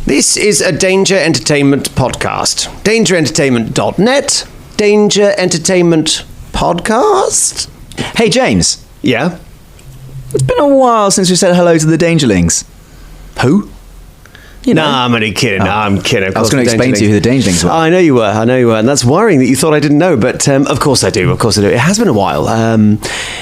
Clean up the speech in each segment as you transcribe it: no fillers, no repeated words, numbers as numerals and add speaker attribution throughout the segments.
Speaker 1: This is a Danger Entertainment podcast. DangerEntertainment.net. Danger Entertainment Podcast.
Speaker 2: Hey, James.
Speaker 1: Yeah?
Speaker 2: It's been a while since we said hello to the Dangerlings.
Speaker 1: Who?
Speaker 2: You know.
Speaker 1: Nah, I'm only kidding. No, I'm kidding.
Speaker 2: I was going to explain to you who the Dangerlings were.
Speaker 1: I know you were. And that's worrying that you thought I didn't know. But of course I do. It has been a while.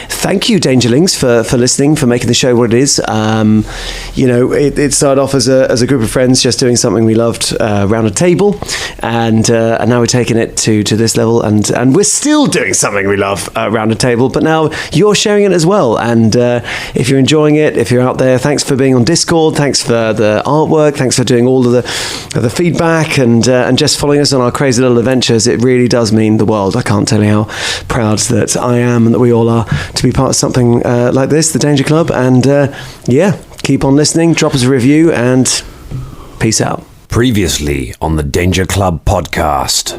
Speaker 1: Thank you, Dangerlings, for listening, for making the show what it is. It started off as a group of friends just doing something we loved around a table. And now we're taking it to this level. And we're still doing something we love around a table. But now you're sharing it as well. And if you're enjoying it, if you're out there, thanks for being on Discord. Thanks for the artwork. Thanks for doing all of the feedback and just following us on our crazy little adventures. It really does mean the world. I can't tell you how proud that I am and that we all are to be part of something like this, the Danger Club. And keep on listening, drop us a review, and peace out.
Speaker 3: Previously on the Danger Club podcast.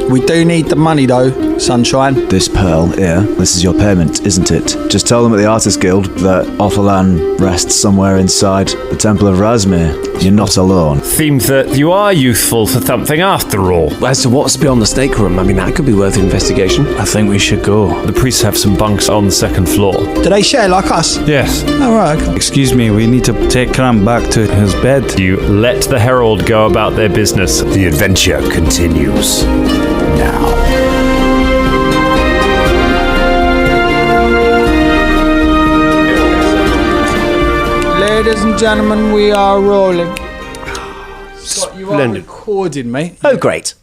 Speaker 4: We do need the money though, Sunshine.
Speaker 2: This pearl here, this is your payment, isn't it? Just tell them at the Artists Guild that Otterlan rests somewhere inside the Temple of Razmir. You're not alone.
Speaker 3: Seems that you are useful for something after all.
Speaker 1: As to what's beyond the snake room, I mean, that could be worth an investigation.
Speaker 5: I think we should go.
Speaker 3: The priests have some bunks on the second floor.
Speaker 4: Do they share like us?
Speaker 3: Yes.
Speaker 4: Oh, right, okay.
Speaker 5: Excuse me, we need to take Krant back to his bed.
Speaker 3: You let the herald go about their business. The adventure continues now.
Speaker 4: Ladies and gentlemen, we are rolling. Scott, you are
Speaker 1: Splendid.
Speaker 4: recording, mate.
Speaker 2: Oh, great.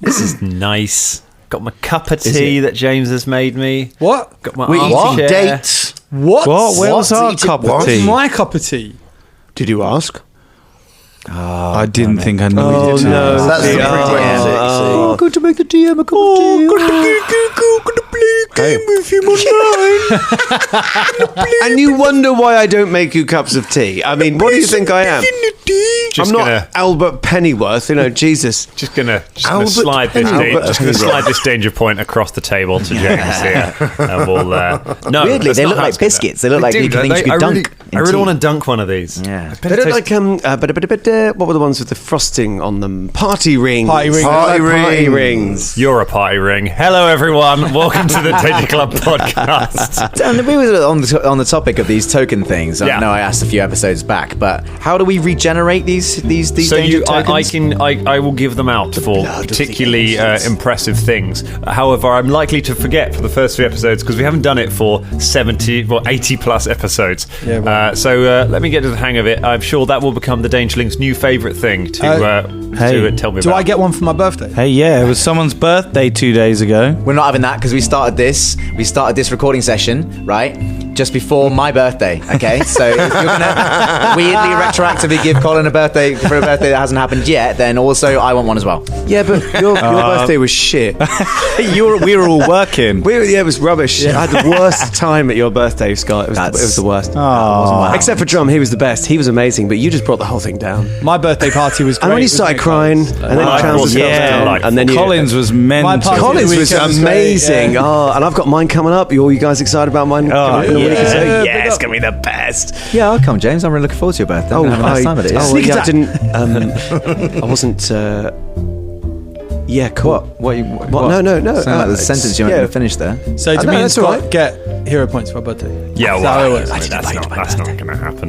Speaker 3: This is nice. Got my cup of tea that James has made me.
Speaker 4: What?
Speaker 3: Got my
Speaker 6: We're eating
Speaker 3: armchair.
Speaker 6: dates.
Speaker 4: What?
Speaker 5: What? Where's our
Speaker 6: Eating
Speaker 5: cup
Speaker 6: what?
Speaker 5: of tea?
Speaker 4: My cup of tea.
Speaker 1: Did you ask?
Speaker 5: I didn't think I needed
Speaker 1: Oh,
Speaker 5: to.
Speaker 1: no.
Speaker 6: That's the prerequisite.
Speaker 2: Oh, good to make the DM a cup of tea.
Speaker 1: And you wonder why I don't make you cups of tea. I mean, what do you think I am?
Speaker 3: Just
Speaker 1: I'm not
Speaker 3: gonna-
Speaker 1: Albert Pennyworth, Jesus.
Speaker 3: Just gonna
Speaker 6: Albert
Speaker 3: slide this danger point across the table to James here, and we'll. No,
Speaker 2: Weirdly,
Speaker 3: that's
Speaker 2: they
Speaker 3: not
Speaker 2: look
Speaker 3: how
Speaker 2: like
Speaker 3: it's gonna-
Speaker 2: biscuits. They look like
Speaker 3: do,
Speaker 2: you
Speaker 3: don't
Speaker 2: think you
Speaker 3: they?
Speaker 2: could dunk in
Speaker 3: I really
Speaker 2: tea.
Speaker 3: want to dunk one of these.
Speaker 2: Yeah.
Speaker 1: They look like what were the ones with the frosting on them? Party rings.
Speaker 4: Party rings.
Speaker 1: Party rings.
Speaker 3: You're a party ring. Hello, everyone. Welcome to the Danger Club podcast.
Speaker 2: And we were on the topic of these token things.
Speaker 3: Yeah.
Speaker 2: I know I asked a few episodes back, but how do we regenerate these
Speaker 3: So
Speaker 2: danger tokens?
Speaker 3: I will give them out for
Speaker 1: blood of the
Speaker 3: particularly
Speaker 1: ancients.
Speaker 3: impressive things. However, I'm likely to forget for the first 3 episodes because we haven't done it for 80 plus episodes.
Speaker 4: Yeah, well.
Speaker 3: So let me get to the hang of it. I'm sure that will become the Dangerling's new favourite thing to tell me
Speaker 4: Do
Speaker 3: about.
Speaker 4: I get one for my birthday?
Speaker 5: Hey, yeah, it was someone's birthday 2 days ago.
Speaker 2: We're not having that because we started this recording session, right? Just before my birthday, okay? So if you're going to weirdly retroactively give Colin a birthday for a birthday that hasn't happened yet, then also I want one as well.
Speaker 1: Yeah, but your birthday was shit.
Speaker 5: We were all working.
Speaker 1: It was rubbish. I had the worst time at your birthday, Scott. It was the worst. Except for Drum, he was the best. He was amazing, but you just brought the whole thing down.
Speaker 4: My birthday party was great.
Speaker 1: And when you started crying, and then
Speaker 3: I
Speaker 1: you trounced
Speaker 3: thought,
Speaker 1: yourself
Speaker 3: yeah,
Speaker 1: down, and then you...
Speaker 5: Collins was mental.
Speaker 4: My party-
Speaker 1: Collins
Speaker 4: The
Speaker 1: was
Speaker 4: weekend was great,
Speaker 1: amazing.
Speaker 4: yeah.
Speaker 1: Oh, and I've got mine coming up. Are you guys excited about mine coming up in a week or
Speaker 4: Yeah,
Speaker 1: so?
Speaker 4: big
Speaker 1: It's
Speaker 4: up.
Speaker 1: going to be the best.
Speaker 2: Yeah, I'll come, James. I'm really looking forward to your birthday. I'm gonna have a nice time at it.
Speaker 1: Oh, yeah, I didn't... I wasn't... yeah, cool.
Speaker 2: What?
Speaker 1: No.
Speaker 2: Sound like the
Speaker 1: it's-
Speaker 2: sentence you meant
Speaker 1: yeah.
Speaker 2: to finish there.
Speaker 4: So
Speaker 1: I
Speaker 4: do
Speaker 1: know,
Speaker 4: me and
Speaker 1: that's all
Speaker 4: Scott
Speaker 1: right.
Speaker 4: get hero points for my birthday?
Speaker 3: Yeah,
Speaker 4: That's how it
Speaker 3: well,
Speaker 4: works.
Speaker 3: that's not going to happen.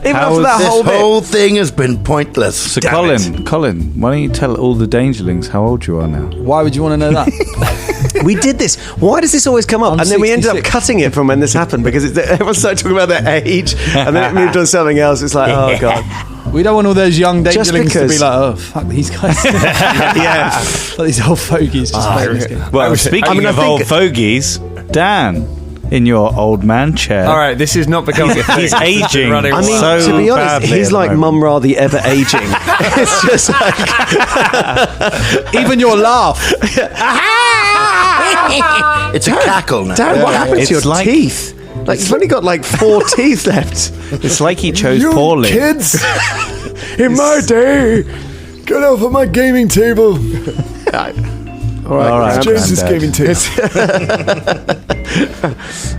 Speaker 1: Even
Speaker 5: How
Speaker 1: after that
Speaker 5: was
Speaker 1: whole
Speaker 6: This
Speaker 1: bit.
Speaker 6: whole thing has been pointless.
Speaker 5: So, Colin, why don't you tell all the Dangerlings how old you are now?
Speaker 4: Why would you want to know that?
Speaker 1: We did this. Why does this always come up?
Speaker 4: I'm
Speaker 1: And then we ended up
Speaker 4: 66.
Speaker 1: cutting it from when this happened because everyone started talking about their age and then it moved on to something else. It's like, oh, God.
Speaker 4: We don't want all those young
Speaker 1: Just
Speaker 4: dangerlings to be
Speaker 1: because-
Speaker 4: like, oh, fuck these guys.
Speaker 1: Yeah.
Speaker 4: Like these old fogies just playing this game.
Speaker 5: Well, speaking of old fogies, Dan, in your old man chair.
Speaker 3: All right, this is not becoming a thing.
Speaker 5: He's aging.
Speaker 3: Running
Speaker 1: I mean,
Speaker 5: So
Speaker 1: to be honest,
Speaker 5: badly
Speaker 1: he's
Speaker 5: at the
Speaker 1: like
Speaker 5: moment.
Speaker 1: Mum Ra the ever aging. It's just like...
Speaker 4: Even your laugh.
Speaker 6: It's a cackle now.
Speaker 1: Dad, what happened to
Speaker 5: It's
Speaker 1: your
Speaker 5: like-
Speaker 1: teeth? Like, you've only got like 4 teeth left.
Speaker 5: It's like he chose poorly.
Speaker 6: Kids, in my day, get off of my gaming table.
Speaker 1: All right.
Speaker 5: All right,
Speaker 6: James's
Speaker 5: Granddad.
Speaker 6: gaming table.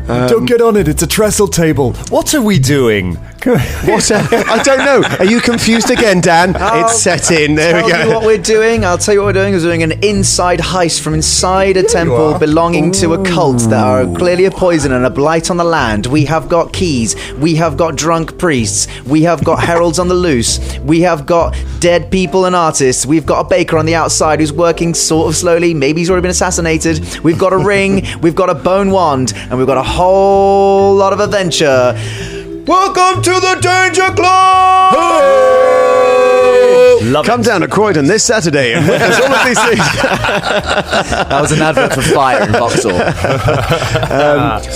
Speaker 6: Don't get on it. It's a trestle table.
Speaker 3: What are we doing?
Speaker 1: What? I don't know. Are you confused again, Dan? It's set in. There we
Speaker 2: Tell you
Speaker 1: go.
Speaker 2: what we're doing. I'll tell you what we're doing. We're doing an inside heist from inside a temple belonging to a cult that are clearly a poison and a blight on the land. We have got keys. We have got drunk priests. We have got heralds on the loose. We have got dead people and artists. We've got a baker on the outside who's working sort of slowly. Maybe he's already been assassinated. We've got a ring. We've got a bone wand. And we've got a whole lot of adventure. Welcome to the Danger Club!
Speaker 3: Love
Speaker 1: Come
Speaker 3: it.
Speaker 1: down to Croydon this Saturday and witness all of these things.
Speaker 2: That was an advert for fire in Vauxhall.
Speaker 1: Has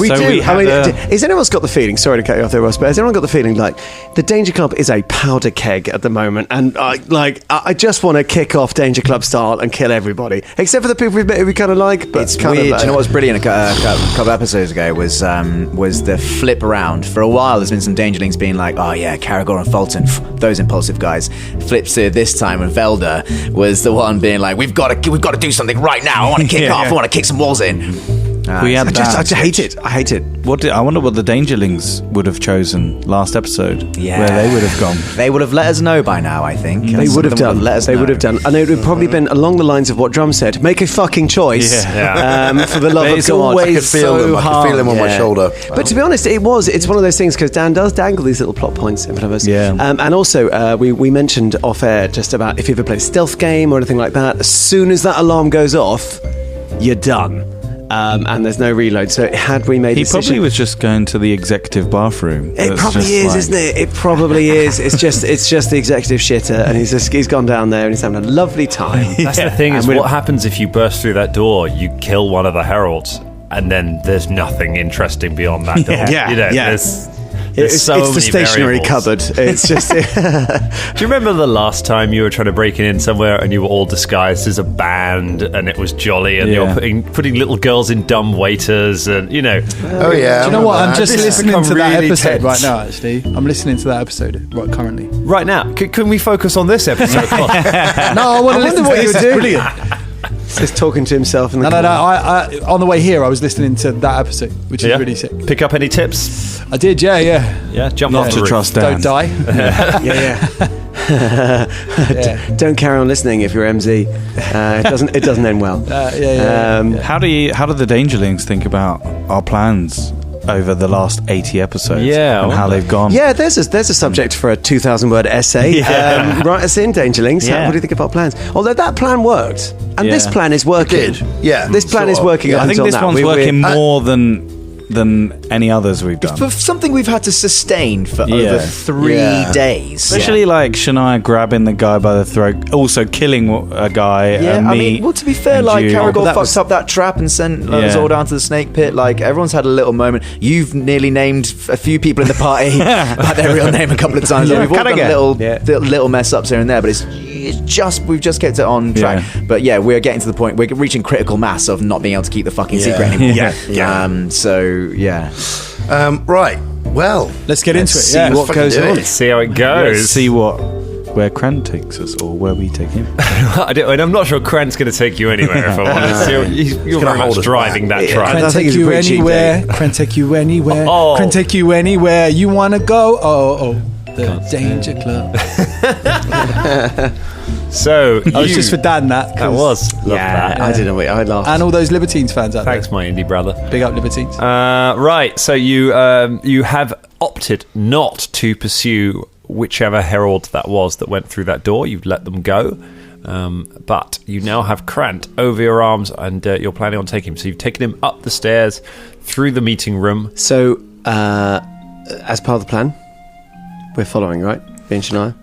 Speaker 1: anyone got the feeling, sorry to cut you off there, Ross, but has anyone got the feeling like the Danger Club is a powder keg at the moment, and I just want to kick off Danger Club style and kill everybody, except for the people we've met who we kind of like, but
Speaker 2: It's weird. Do you know what was brilliant a couple episodes ago was the flip around. For a while, there's been some Dangerlings being like, oh yeah, Caragor and Fulton, those impulsive guys. Flips to this time, and Velda was the one being like, we've got to do something right now. I want to kick off. I want to kick some walls in.
Speaker 5: We had
Speaker 1: I just hate it. I hate it.
Speaker 5: I wonder what the Dangerlings would have chosen last episode.
Speaker 2: Yeah.
Speaker 5: Where they would have gone.
Speaker 2: They would have let us know by now, I think.
Speaker 1: They would have done. They would have done. And it would have probably been along the lines of what Drum said. Make a fucking choice. For the love of
Speaker 5: It's
Speaker 1: God.
Speaker 5: always
Speaker 6: I could feel them. I could feel them on my shoulder.
Speaker 1: But to be honest, it's one of those things because Dan does dangle these little plot points in front of us.
Speaker 5: Yeah.
Speaker 1: And also, we mentioned off air just about if you ever play a stealth game or anything like that, as soon as that alarm goes off, you're done. And there's no reload. So had we made
Speaker 5: He
Speaker 1: this
Speaker 5: probably
Speaker 1: decision,
Speaker 5: was just going to the executive bathroom.
Speaker 1: it probably is, isn't it? It probably is. It's just the executive shitter, and he's gone down there and he's having a lovely time.
Speaker 3: That's the thing is, what happens if you burst through that door? You kill one of the heralds, and then there's nothing interesting beyond that door.
Speaker 1: It's
Speaker 3: so
Speaker 1: the
Speaker 3: many
Speaker 1: stationary
Speaker 3: variables.
Speaker 1: cupboard. It's just.
Speaker 3: Do you remember the last time you were trying to break in somewhere and you were all disguised as a band and it was jolly and you were putting little girls in dumb waiters and
Speaker 6: Oh yeah.
Speaker 4: Do you know what? I'm just
Speaker 3: This has
Speaker 4: listening
Speaker 3: become
Speaker 4: to that
Speaker 3: really
Speaker 4: episode
Speaker 3: tense.
Speaker 4: right now, actually. I'm listening to that episode currently.
Speaker 3: right now. Can we focus on this episode?
Speaker 4: No, I want to listen to
Speaker 1: what
Speaker 4: this.
Speaker 1: you
Speaker 4: It's
Speaker 1: do.
Speaker 4: brilliant.
Speaker 1: Just talking to himself in the
Speaker 4: No.
Speaker 1: corner.
Speaker 4: I on the way here, I was listening to that episod, which is really sick.
Speaker 3: Pick up any tips?
Speaker 4: I did, yeah.
Speaker 3: Yeah, jump
Speaker 5: Not
Speaker 3: off
Speaker 5: to
Speaker 3: the roof.
Speaker 5: trust Dan.
Speaker 4: Don't die.
Speaker 1: Yeah. Don't carry on listening if you're MZ. It doesn't end well.
Speaker 5: How do the Dangerlings think about our plans over the last 80 episodes?
Speaker 3: Yeah, I
Speaker 5: and how
Speaker 3: wonder.
Speaker 5: they've gone?
Speaker 1: Yeah, there's a subject for a 2,000-word essay. Write us in, Dangerlings.
Speaker 5: Yeah.
Speaker 1: What do you think about plans? Although that plan worked, and
Speaker 5: Yeah.
Speaker 1: this plan is working.
Speaker 6: It did. Yeah,
Speaker 1: this plan
Speaker 6: sort
Speaker 1: is
Speaker 6: of.
Speaker 1: working.
Speaker 6: Yeah.
Speaker 1: Up
Speaker 5: I think
Speaker 1: until
Speaker 5: this
Speaker 1: now.
Speaker 5: one's working more than any others we've done.
Speaker 2: For something we've had to sustain for over 3 days.
Speaker 5: Especially like Shania grabbing the guy by the throat, also killing a guy.
Speaker 2: Yeah, I mean, well, to be fair, like, Caragor
Speaker 1: that
Speaker 2: fucked
Speaker 1: was-
Speaker 2: up that trap and sent us all down to the snake pit. Like, everyone's had a little moment. You've nearly named a few people in the party by their real name a couple of times.
Speaker 5: Yeah,
Speaker 2: We've all done
Speaker 5: Caragor.
Speaker 2: little mess ups here and there, but we've just kept it on track.
Speaker 5: Yeah.
Speaker 2: But yeah, we're getting to the point, we're reaching critical mass of not being able to keep the fucking secret anymore. So, yeah.
Speaker 6: Right. Well,
Speaker 4: Let's get into it.
Speaker 6: see
Speaker 4: Yeah.
Speaker 6: what goes on.
Speaker 3: Let's see how it
Speaker 5: Let's
Speaker 3: goes.
Speaker 5: see where Krant takes us, or where we take him.
Speaker 3: I'm not sure Krant's going to take you anywhere, if I'm honest. You're
Speaker 6: gonna
Speaker 3: very
Speaker 6: hold
Speaker 3: much
Speaker 6: us
Speaker 3: driving
Speaker 6: back.
Speaker 3: that
Speaker 1: Yeah.
Speaker 3: truck.
Speaker 1: I
Speaker 4: Can
Speaker 1: think
Speaker 4: take
Speaker 1: it's a
Speaker 4: you
Speaker 1: pretty cheap
Speaker 4: anywhere. Can take you anywhere.
Speaker 3: Oh.
Speaker 4: Can take you anywhere you want to go. Oh. The Danger Club.
Speaker 3: So,
Speaker 4: Oh, it's just for Dan, that.
Speaker 3: That was. Love that.
Speaker 1: I didn't wait. I laughed.
Speaker 4: And all those Libertines fans out
Speaker 3: Thanks, my indie brother.
Speaker 4: there. Big up Libertines.
Speaker 3: Right, so you have opted not to pursue whichever herald that was that went through that door. You've let them go. But you now have Krant over your arms and you're planning on taking him. So you've taken him up the stairs, through the meeting room.
Speaker 1: So, as part of the plan, we're following, right? Bench and I?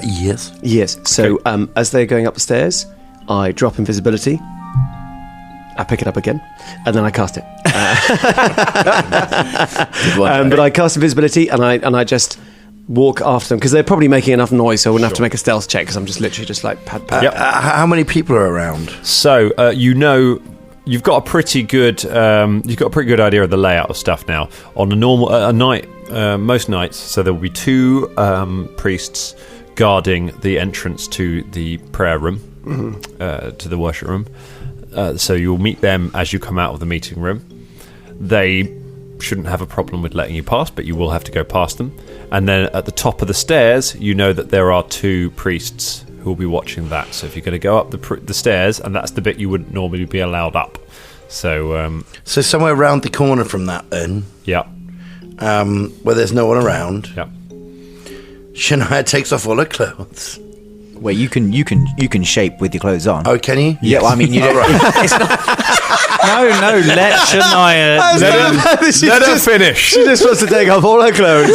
Speaker 6: Yes.
Speaker 1: Yes. So, as they're going up the stairs, I drop invisibility. I pick it up again, and then I cast it. But I cast invisibility, and I just walk after them because they're probably making enough noise, so I wouldn't have to make a stealth check because I'm just literally just like pad.
Speaker 6: How many people are around?
Speaker 3: So you've got a pretty good idea of the layout of stuff now. On a normal a night, most nights, so there will be two priests guarding the entrance to the prayer room, to the worship room. So you'll meet them as you come out of the meeting room. they shouldn't have a problem with letting you pass, but you will have to go past them. And then at the top of the stairs, you know that there are 2 priests who will be watching that. So if you're going to go up the stairs, and that's the bit you wouldn't normally be allowed up. So
Speaker 7: So somewhere around the corner from that then,
Speaker 3: yeah,
Speaker 7: where there's no one around,
Speaker 3: yeah.
Speaker 7: Shania takes off all her clothes.
Speaker 2: Wait, you can shape with your clothes on.
Speaker 7: Oh, can you?
Speaker 2: Yeah, well, I mean, you don't. It's not,
Speaker 5: No, let Shania.
Speaker 3: Let her finish.
Speaker 1: She just wants to take off all her clothes.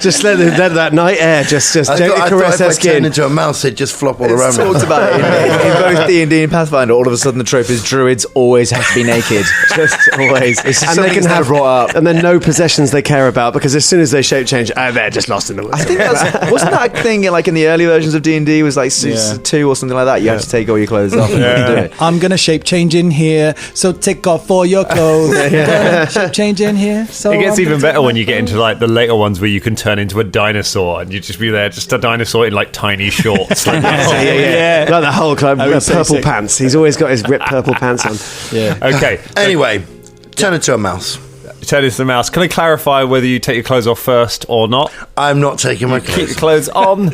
Speaker 1: Just let that night air just gently caress her
Speaker 7: if I turned
Speaker 1: skin.
Speaker 7: into a mouse, they'd just flop all around me.
Speaker 2: talked about it in both D&D and Pathfinder. All of a sudden, the trope is druids always have to be naked. Just always. It's just
Speaker 1: And they can have
Speaker 2: brought up.
Speaker 1: and then no possessions they care about, because as soon as they shape change, they're just lost in the woods.
Speaker 2: I think wasn't that a thing like in the early versions of D&D was like 2 or something like that. You have to take all your clothes off and do it.
Speaker 4: I'm gonna shape change in here, so take off all your clothes. Shape change in here. So
Speaker 3: It gets
Speaker 4: I'm
Speaker 3: even
Speaker 4: gonna
Speaker 3: better
Speaker 4: take
Speaker 3: when
Speaker 4: my
Speaker 3: you get into
Speaker 4: clothes.
Speaker 3: like the later ones where you can turn into a dinosaur and you just be there, just a dinosaur in like tiny shorts. Like,
Speaker 1: yeah. Like the whole club,
Speaker 4: was so
Speaker 1: purple
Speaker 4: sick.
Speaker 1: pants. He's always got his ripped purple pants on.
Speaker 4: Yeah.
Speaker 3: Okay.
Speaker 7: Anyway, turn into a mouse.
Speaker 3: Turn into the mouse. Can I clarify whether you take your clothes off first or not?
Speaker 7: I'm not taking my
Speaker 3: Keep your
Speaker 7: clothes.
Speaker 3: clothes on.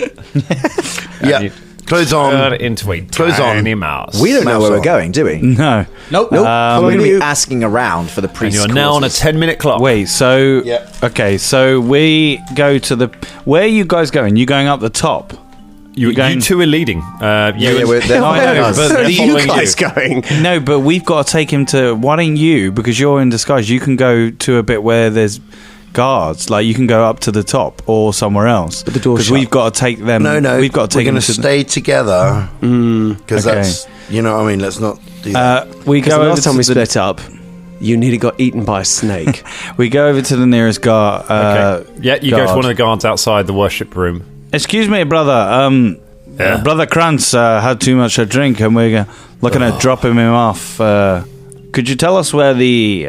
Speaker 7: Yeah,
Speaker 3: you
Speaker 7: clothes
Speaker 3: Turn
Speaker 7: on.
Speaker 3: into a
Speaker 7: Clothes on.
Speaker 3: tiny mouse.
Speaker 2: We don't know
Speaker 7: Mouse
Speaker 2: where we're
Speaker 7: on.
Speaker 2: going, do we?
Speaker 5: No.
Speaker 4: Nope.
Speaker 2: We're going to be
Speaker 1: you-
Speaker 2: asking around for the
Speaker 3: And
Speaker 2: priest's
Speaker 3: you're now on a
Speaker 2: quarters.
Speaker 3: 10-minute clock.
Speaker 5: Wait, so
Speaker 7: Yeah.
Speaker 5: okay, so we go to the. Where are you guys going? You going up the top?
Speaker 3: You
Speaker 5: going-
Speaker 3: two are leading.
Speaker 2: Yeah, we're,
Speaker 5: I know,
Speaker 2: us.
Speaker 5: but
Speaker 1: Where are
Speaker 5: the-
Speaker 1: you
Speaker 3: following
Speaker 1: guys going?
Speaker 5: No, but we've got to take him to. Why don't you? Because you're in disguise. You can go to a bit where there's guards. Like you can go up to the top or somewhere else. But
Speaker 1: the door's
Speaker 5: because
Speaker 1: shut.
Speaker 5: we've got to take them.
Speaker 7: No,
Speaker 5: we've got to
Speaker 7: we're
Speaker 5: take them
Speaker 7: going to
Speaker 5: to.
Speaker 7: stay together because
Speaker 5: Okay.
Speaker 7: that's, you know what I mean. Let's not do that.
Speaker 5: We
Speaker 1: Because
Speaker 5: go
Speaker 1: the
Speaker 5: over
Speaker 1: last time
Speaker 5: to
Speaker 1: we
Speaker 5: the,
Speaker 1: split up, you nearly got eaten by a snake.
Speaker 5: we go over to the nearest guard.
Speaker 3: Okay. Yeah, you go to
Speaker 5: guard.
Speaker 3: one of the guards outside the worship room.
Speaker 5: Excuse me, brother.
Speaker 3: Yeah?
Speaker 5: Brother Krant had too much to drink, and we're looking at dropping him off. Could you tell us where the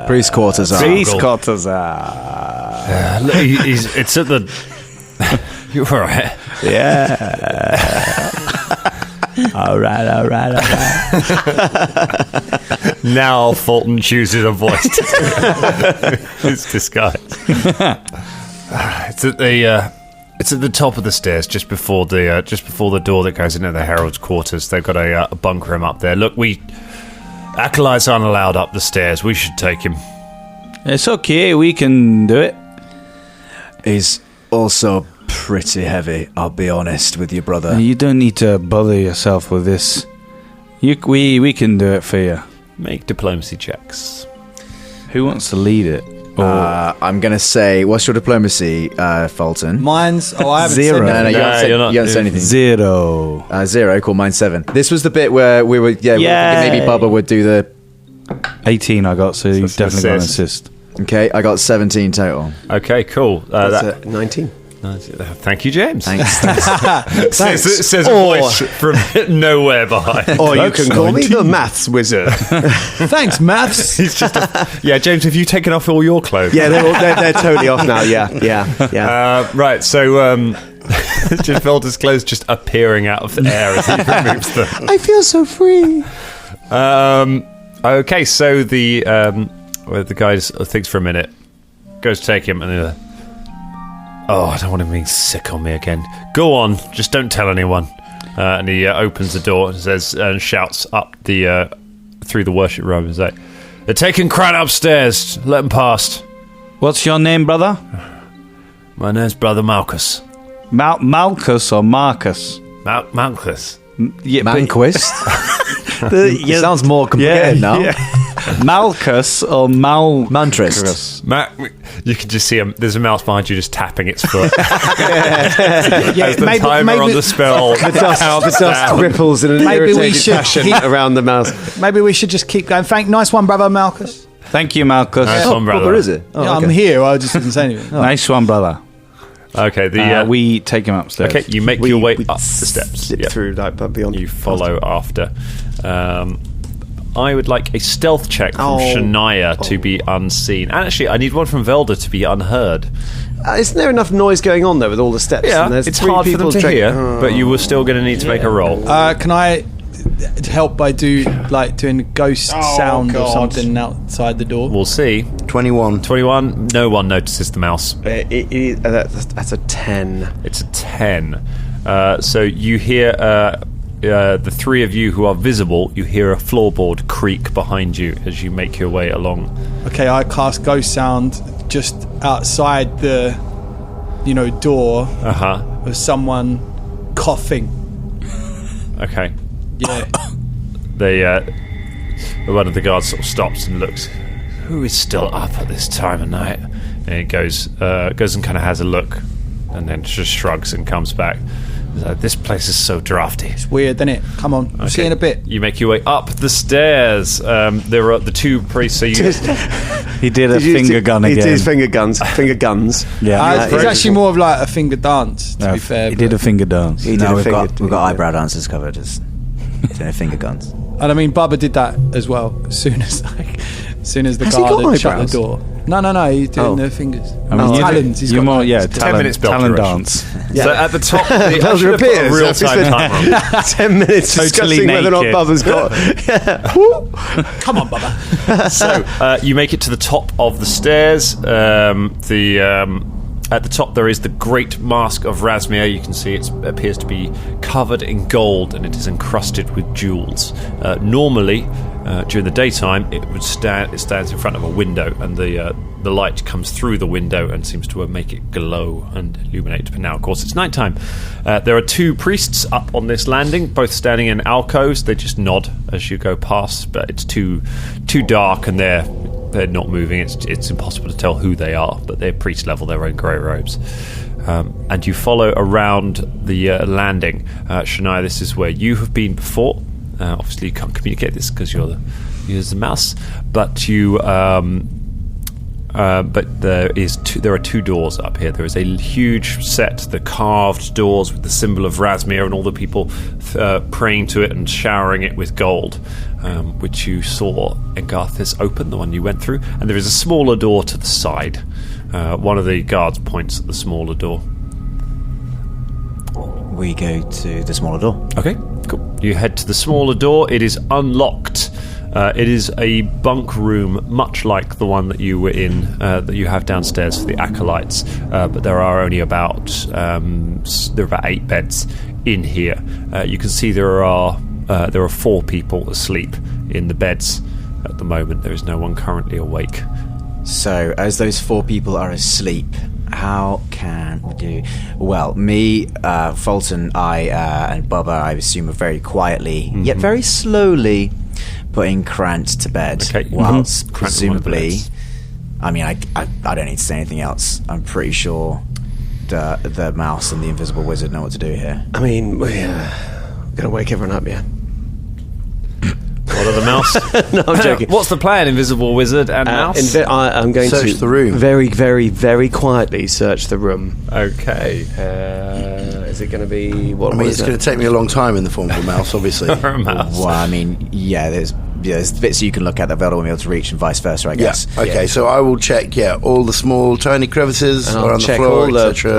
Speaker 2: Priest's quarters are.
Speaker 5: priest quarters are?
Speaker 3: Look, it's at the... You're all right.
Speaker 5: Yeah. all right.
Speaker 3: Now Fulton chooses a voice. It's disguised. It's at the top of the stairs, just before the door that goes into the herald's quarters. They've got a bunk room up there. Look, acolytes aren't allowed up the stairs. We should take him.
Speaker 5: It's okay. We can do it.
Speaker 2: He's also pretty heavy, I'll be honest with you, brother.
Speaker 5: You don't need to bother yourself with this. We can do it for you.
Speaker 3: Make diplomacy checks.
Speaker 5: Who wants to lead it?
Speaker 2: I'm going to say, what's your diplomacy, Fulton?
Speaker 4: Mine's. Oh, I haven't
Speaker 2: Zero.
Speaker 4: said
Speaker 2: No,
Speaker 4: that.
Speaker 2: you
Speaker 3: No,
Speaker 2: haven't said,
Speaker 3: you're not-
Speaker 2: you haven't said anything.
Speaker 5: 0.
Speaker 2: 0, cool, mine's 7. This was the bit where we were, we were thinking maybe Bubba would do the...
Speaker 5: 18 I got, so you've
Speaker 3: it's an
Speaker 5: definitely got an
Speaker 3: assist.
Speaker 5: assist.
Speaker 2: Okay, I got 17 total.
Speaker 3: Okay, cool.
Speaker 1: That's 19.
Speaker 3: Thank you, James.
Speaker 2: Thanks.
Speaker 3: Says a voice from nowhere behind.
Speaker 1: Or you can call me the maths wizard.
Speaker 4: Thanks, maths.
Speaker 3: He's just yeah, James, have you taken off all your clothes?
Speaker 1: Yeah, they're totally off now. Yeah.
Speaker 3: Right, so just Velda's clothes just appearing out of the air as he removes them.
Speaker 1: I feel so free.
Speaker 3: Okay, so the guy thinks for a minute, goes to take him, and I don't want him being sick on me again. Go on, just don't tell anyone. And he opens the door and says and shouts up the through the worship room and say, "They're taking Krant upstairs. Let them past."
Speaker 5: What's your name, brother?
Speaker 3: My name's Brother Malchus.
Speaker 5: Malchus or Marcus?
Speaker 3: Malchus.
Speaker 5: Yeah,
Speaker 2: Manquist? It sounds more complicated now.
Speaker 5: Malchus or
Speaker 2: Mantrist.
Speaker 3: You can just see there's a mouse behind you just tapping its foot.
Speaker 4: Yeah,
Speaker 3: As the timer on the spell.
Speaker 1: The dust ripples in an
Speaker 4: Maybe we
Speaker 1: irritated
Speaker 4: should
Speaker 1: fashion
Speaker 4: keep-
Speaker 1: around the mouse.
Speaker 4: Maybe we should just keep going. Nice one, brother Malchus.
Speaker 5: Thank you, Malchus.
Speaker 3: Nice one, brother.
Speaker 2: What is it? Oh,
Speaker 4: Yeah,
Speaker 2: okay.
Speaker 4: I'm here. I just didn't say anything.
Speaker 5: Nice one, brother.
Speaker 3: Okay,
Speaker 5: We take him upstairs.
Speaker 3: okay, you make your way up the steps.
Speaker 1: Slip
Speaker 3: Yep.
Speaker 1: through, like, but beyond.
Speaker 3: You follow after. I would like a stealth check from Shania to be unseen. And actually, I need one from Velda to be unheard.
Speaker 1: Isn't there enough noise going on there with all the steps?
Speaker 3: Yeah,
Speaker 1: and there's
Speaker 3: it's
Speaker 1: three
Speaker 3: hard for them
Speaker 1: people
Speaker 3: to
Speaker 1: drinking-
Speaker 3: hear, but you were still going to need to make a roll.
Speaker 4: Can I help by doing a ghost sound or something outside the door?
Speaker 3: We'll see.
Speaker 7: 21.
Speaker 3: 21. No one notices the mouse.
Speaker 1: That's a 10.
Speaker 3: It's a 10. So you hear the three of you who are visible. You hear a floorboard creak behind you as you make your way along.
Speaker 4: Okay, I cast ghost sound just outside the, door of someone coughing.
Speaker 3: Okay.
Speaker 4: Yeah.
Speaker 3: One of the guards sort of stops and looks. Who is still up at this time of night? And he goes and kind of has a look, and then just shrugs and comes back. This place is so drafty.
Speaker 4: It's weird, isn't it? Come on, we'll see you in a bit.
Speaker 3: You make your way up the stairs. There are the two priests. So you.
Speaker 5: He did a finger gun again.
Speaker 1: He did his finger guns.
Speaker 5: Yeah.
Speaker 4: It's actually more of like a finger dance, to be fair.
Speaker 5: He did a finger dance.
Speaker 2: We've got eyebrow dances covered. Just finger guns.
Speaker 4: And I mean, Bubba did that as well. As soon as the
Speaker 1: Has he got
Speaker 4: guard had shut the
Speaker 1: eyebrows?
Speaker 4: door. No, he's doing the fingers.
Speaker 5: I mean,
Speaker 4: talons. He's got
Speaker 5: more,
Speaker 4: talons.
Speaker 3: 10 minutes built
Speaker 5: talent
Speaker 3: duration.
Speaker 5: dance.
Speaker 3: So at the top,
Speaker 1: Belger appears.
Speaker 3: real time timer.
Speaker 1: 10 minutes
Speaker 5: Totally
Speaker 1: discussing whether or not
Speaker 5: naked.
Speaker 1: Bubba's got.
Speaker 4: Come on, Bubba.
Speaker 3: So you make it to the top of the stairs. At the top there is the great mask of Razmir. You can see it appears to be covered in gold and it is encrusted with jewels. Normally, during the daytime, it stands in front of a window, and the light comes through the window and seems to make it glow and illuminate. But now, of course, it's nighttime. There are two priests up on this landing, both standing in alcoves. They just nod as you go past, but it's too dark, and they're not moving. It's impossible to tell who they are, but they're priest level. They're wearing grey robes. And you follow around the landing. Shania, this is where you have been before. Obviously, you can't communicate this because you're the mouse. But you, but there are two doors up here. There is a huge set, the carved doors with the symbol of Razmir and all the people praying to it and showering it with gold, which you saw Engarthis open, the one you went through. And there is a smaller door to the side. One of the guards points at the smaller door.
Speaker 2: We go to the smaller door.
Speaker 3: Okay, cool. You head to the smaller door. It is unlocked. It is a bunk room, much like the one that you were in, that you have downstairs for the acolytes. But there are only about 8 beds in here. You can see there are 4 people asleep in the beds at the moment. There is no one currently awake.
Speaker 2: So, as those 4 people are asleep, how can we do? Well, me, Fulton, and Bubba, I assume, are very quietly, yet very slowly, putting Krant to bed.
Speaker 3: Okay.
Speaker 2: Whilst
Speaker 3: Krant
Speaker 2: presumably, I mean, I don't need to say anything else. I'm pretty sure the mouse and the invisible wizard know what to do here.
Speaker 1: I mean, we're gonna wake everyone up, yeah.
Speaker 3: What are the mouse?
Speaker 1: No, I'm joking.
Speaker 3: What's the plan, invisible wizard and mouse?
Speaker 1: I'm going
Speaker 7: Search
Speaker 1: to
Speaker 7: the room.
Speaker 1: very, very, very quietly search the room.
Speaker 3: Okay.
Speaker 1: Is it going to be what?
Speaker 7: I mean, it's going to take me a long time in the form of a mouse, obviously.
Speaker 3: A mouse.
Speaker 2: Well, I mean, there's bits you can look at that Velda won't be able to reach, and vice versa, I guess.
Speaker 7: Yeah. Okay, so I will check, all the small, tiny crevices
Speaker 1: And I'll
Speaker 7: around the
Speaker 1: check
Speaker 7: floor,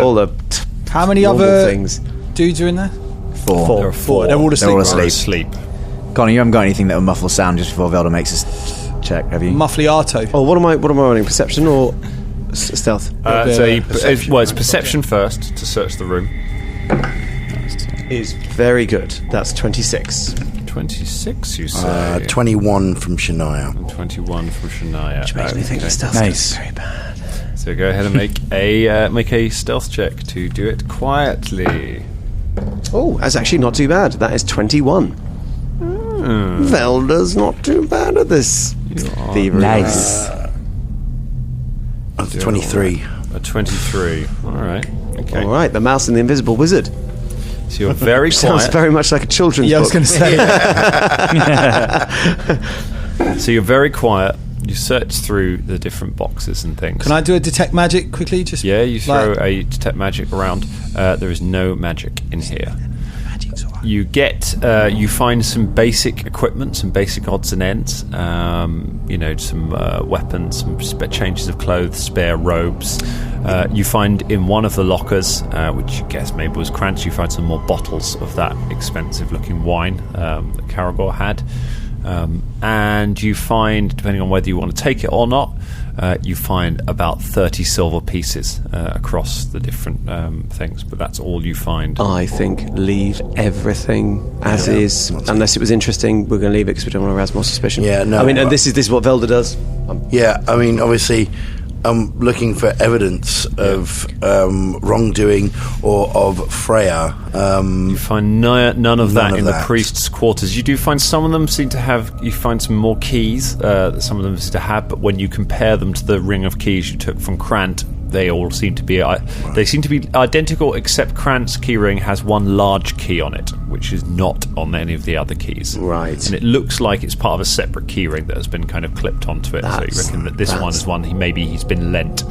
Speaker 1: all the
Speaker 4: How many
Speaker 1: normal
Speaker 4: other
Speaker 1: things.
Speaker 4: dudes are in there?
Speaker 2: 4.
Speaker 3: There are 4.
Speaker 4: They're all asleep.
Speaker 2: They're all
Speaker 3: They're
Speaker 2: asleep.
Speaker 3: asleep.
Speaker 2: Connor, you haven't got anything that will muffle sound just before Velda makes his check, have you?
Speaker 4: Muffliato.
Speaker 1: Oh, what am I running? Perception or stealth?
Speaker 3: It's perception first to search the room.
Speaker 1: Is very good. That's 26.
Speaker 3: 26, you say?
Speaker 7: 21 from Shania.
Speaker 3: 21 from Shania.
Speaker 1: Which makes me think the stealth
Speaker 5: Nice.
Speaker 1: is very bad.
Speaker 3: So go ahead and make a stealth check to do it quietly.
Speaker 1: Oh, that's actually not too bad. That is 21. Velda's not too bad at this thievery.
Speaker 5: Nice.
Speaker 7: 23.
Speaker 3: A 23. All right. Okay.
Speaker 1: All right, the mouse and the invisible wizard.
Speaker 3: So you're very
Speaker 1: Sounds
Speaker 3: quiet.
Speaker 1: very much like a children's
Speaker 4: Yeah, I was
Speaker 1: book.
Speaker 4: going to say.
Speaker 3: So you're very quiet. You search through the different boxes and things.
Speaker 4: Can I do a detect magic quickly? Just
Speaker 3: Yeah, you throw a detect magic around. There is no magic in here. You find some basic equipment, some basic odds and ends. Some weapons, some changes of clothes, spare robes. You find in one of the lockers, which you guess maybe was Krant, you find some more bottles of that expensive-looking wine that Caragor had. And you find, depending on whether you want to take it or not, you find about 30 silver pieces across the different things, but that's all you find.
Speaker 1: I think leave everything as is, unless it was interesting. We're going to leave it because we don't want to arouse more suspicion.
Speaker 7: Yeah, no.
Speaker 1: I mean, and this is what Velda does.
Speaker 7: Yeah, I mean, obviously, I'm looking for evidence of wrongdoing or of Freya.
Speaker 3: You find none of that in the priest's quarters. You do find some of them seem to have. You find some more keys that some of them seem to have, but when you compare them to the ring of keys you took from Krant, they all seem to be they seem to be identical, except Krant's keyring has one large key on it, which is not on any of the other keys.
Speaker 1: Right.
Speaker 3: And it looks like it's part of a separate keyring that has been kind of clipped onto it. So you reckon that this one is one he's been lent.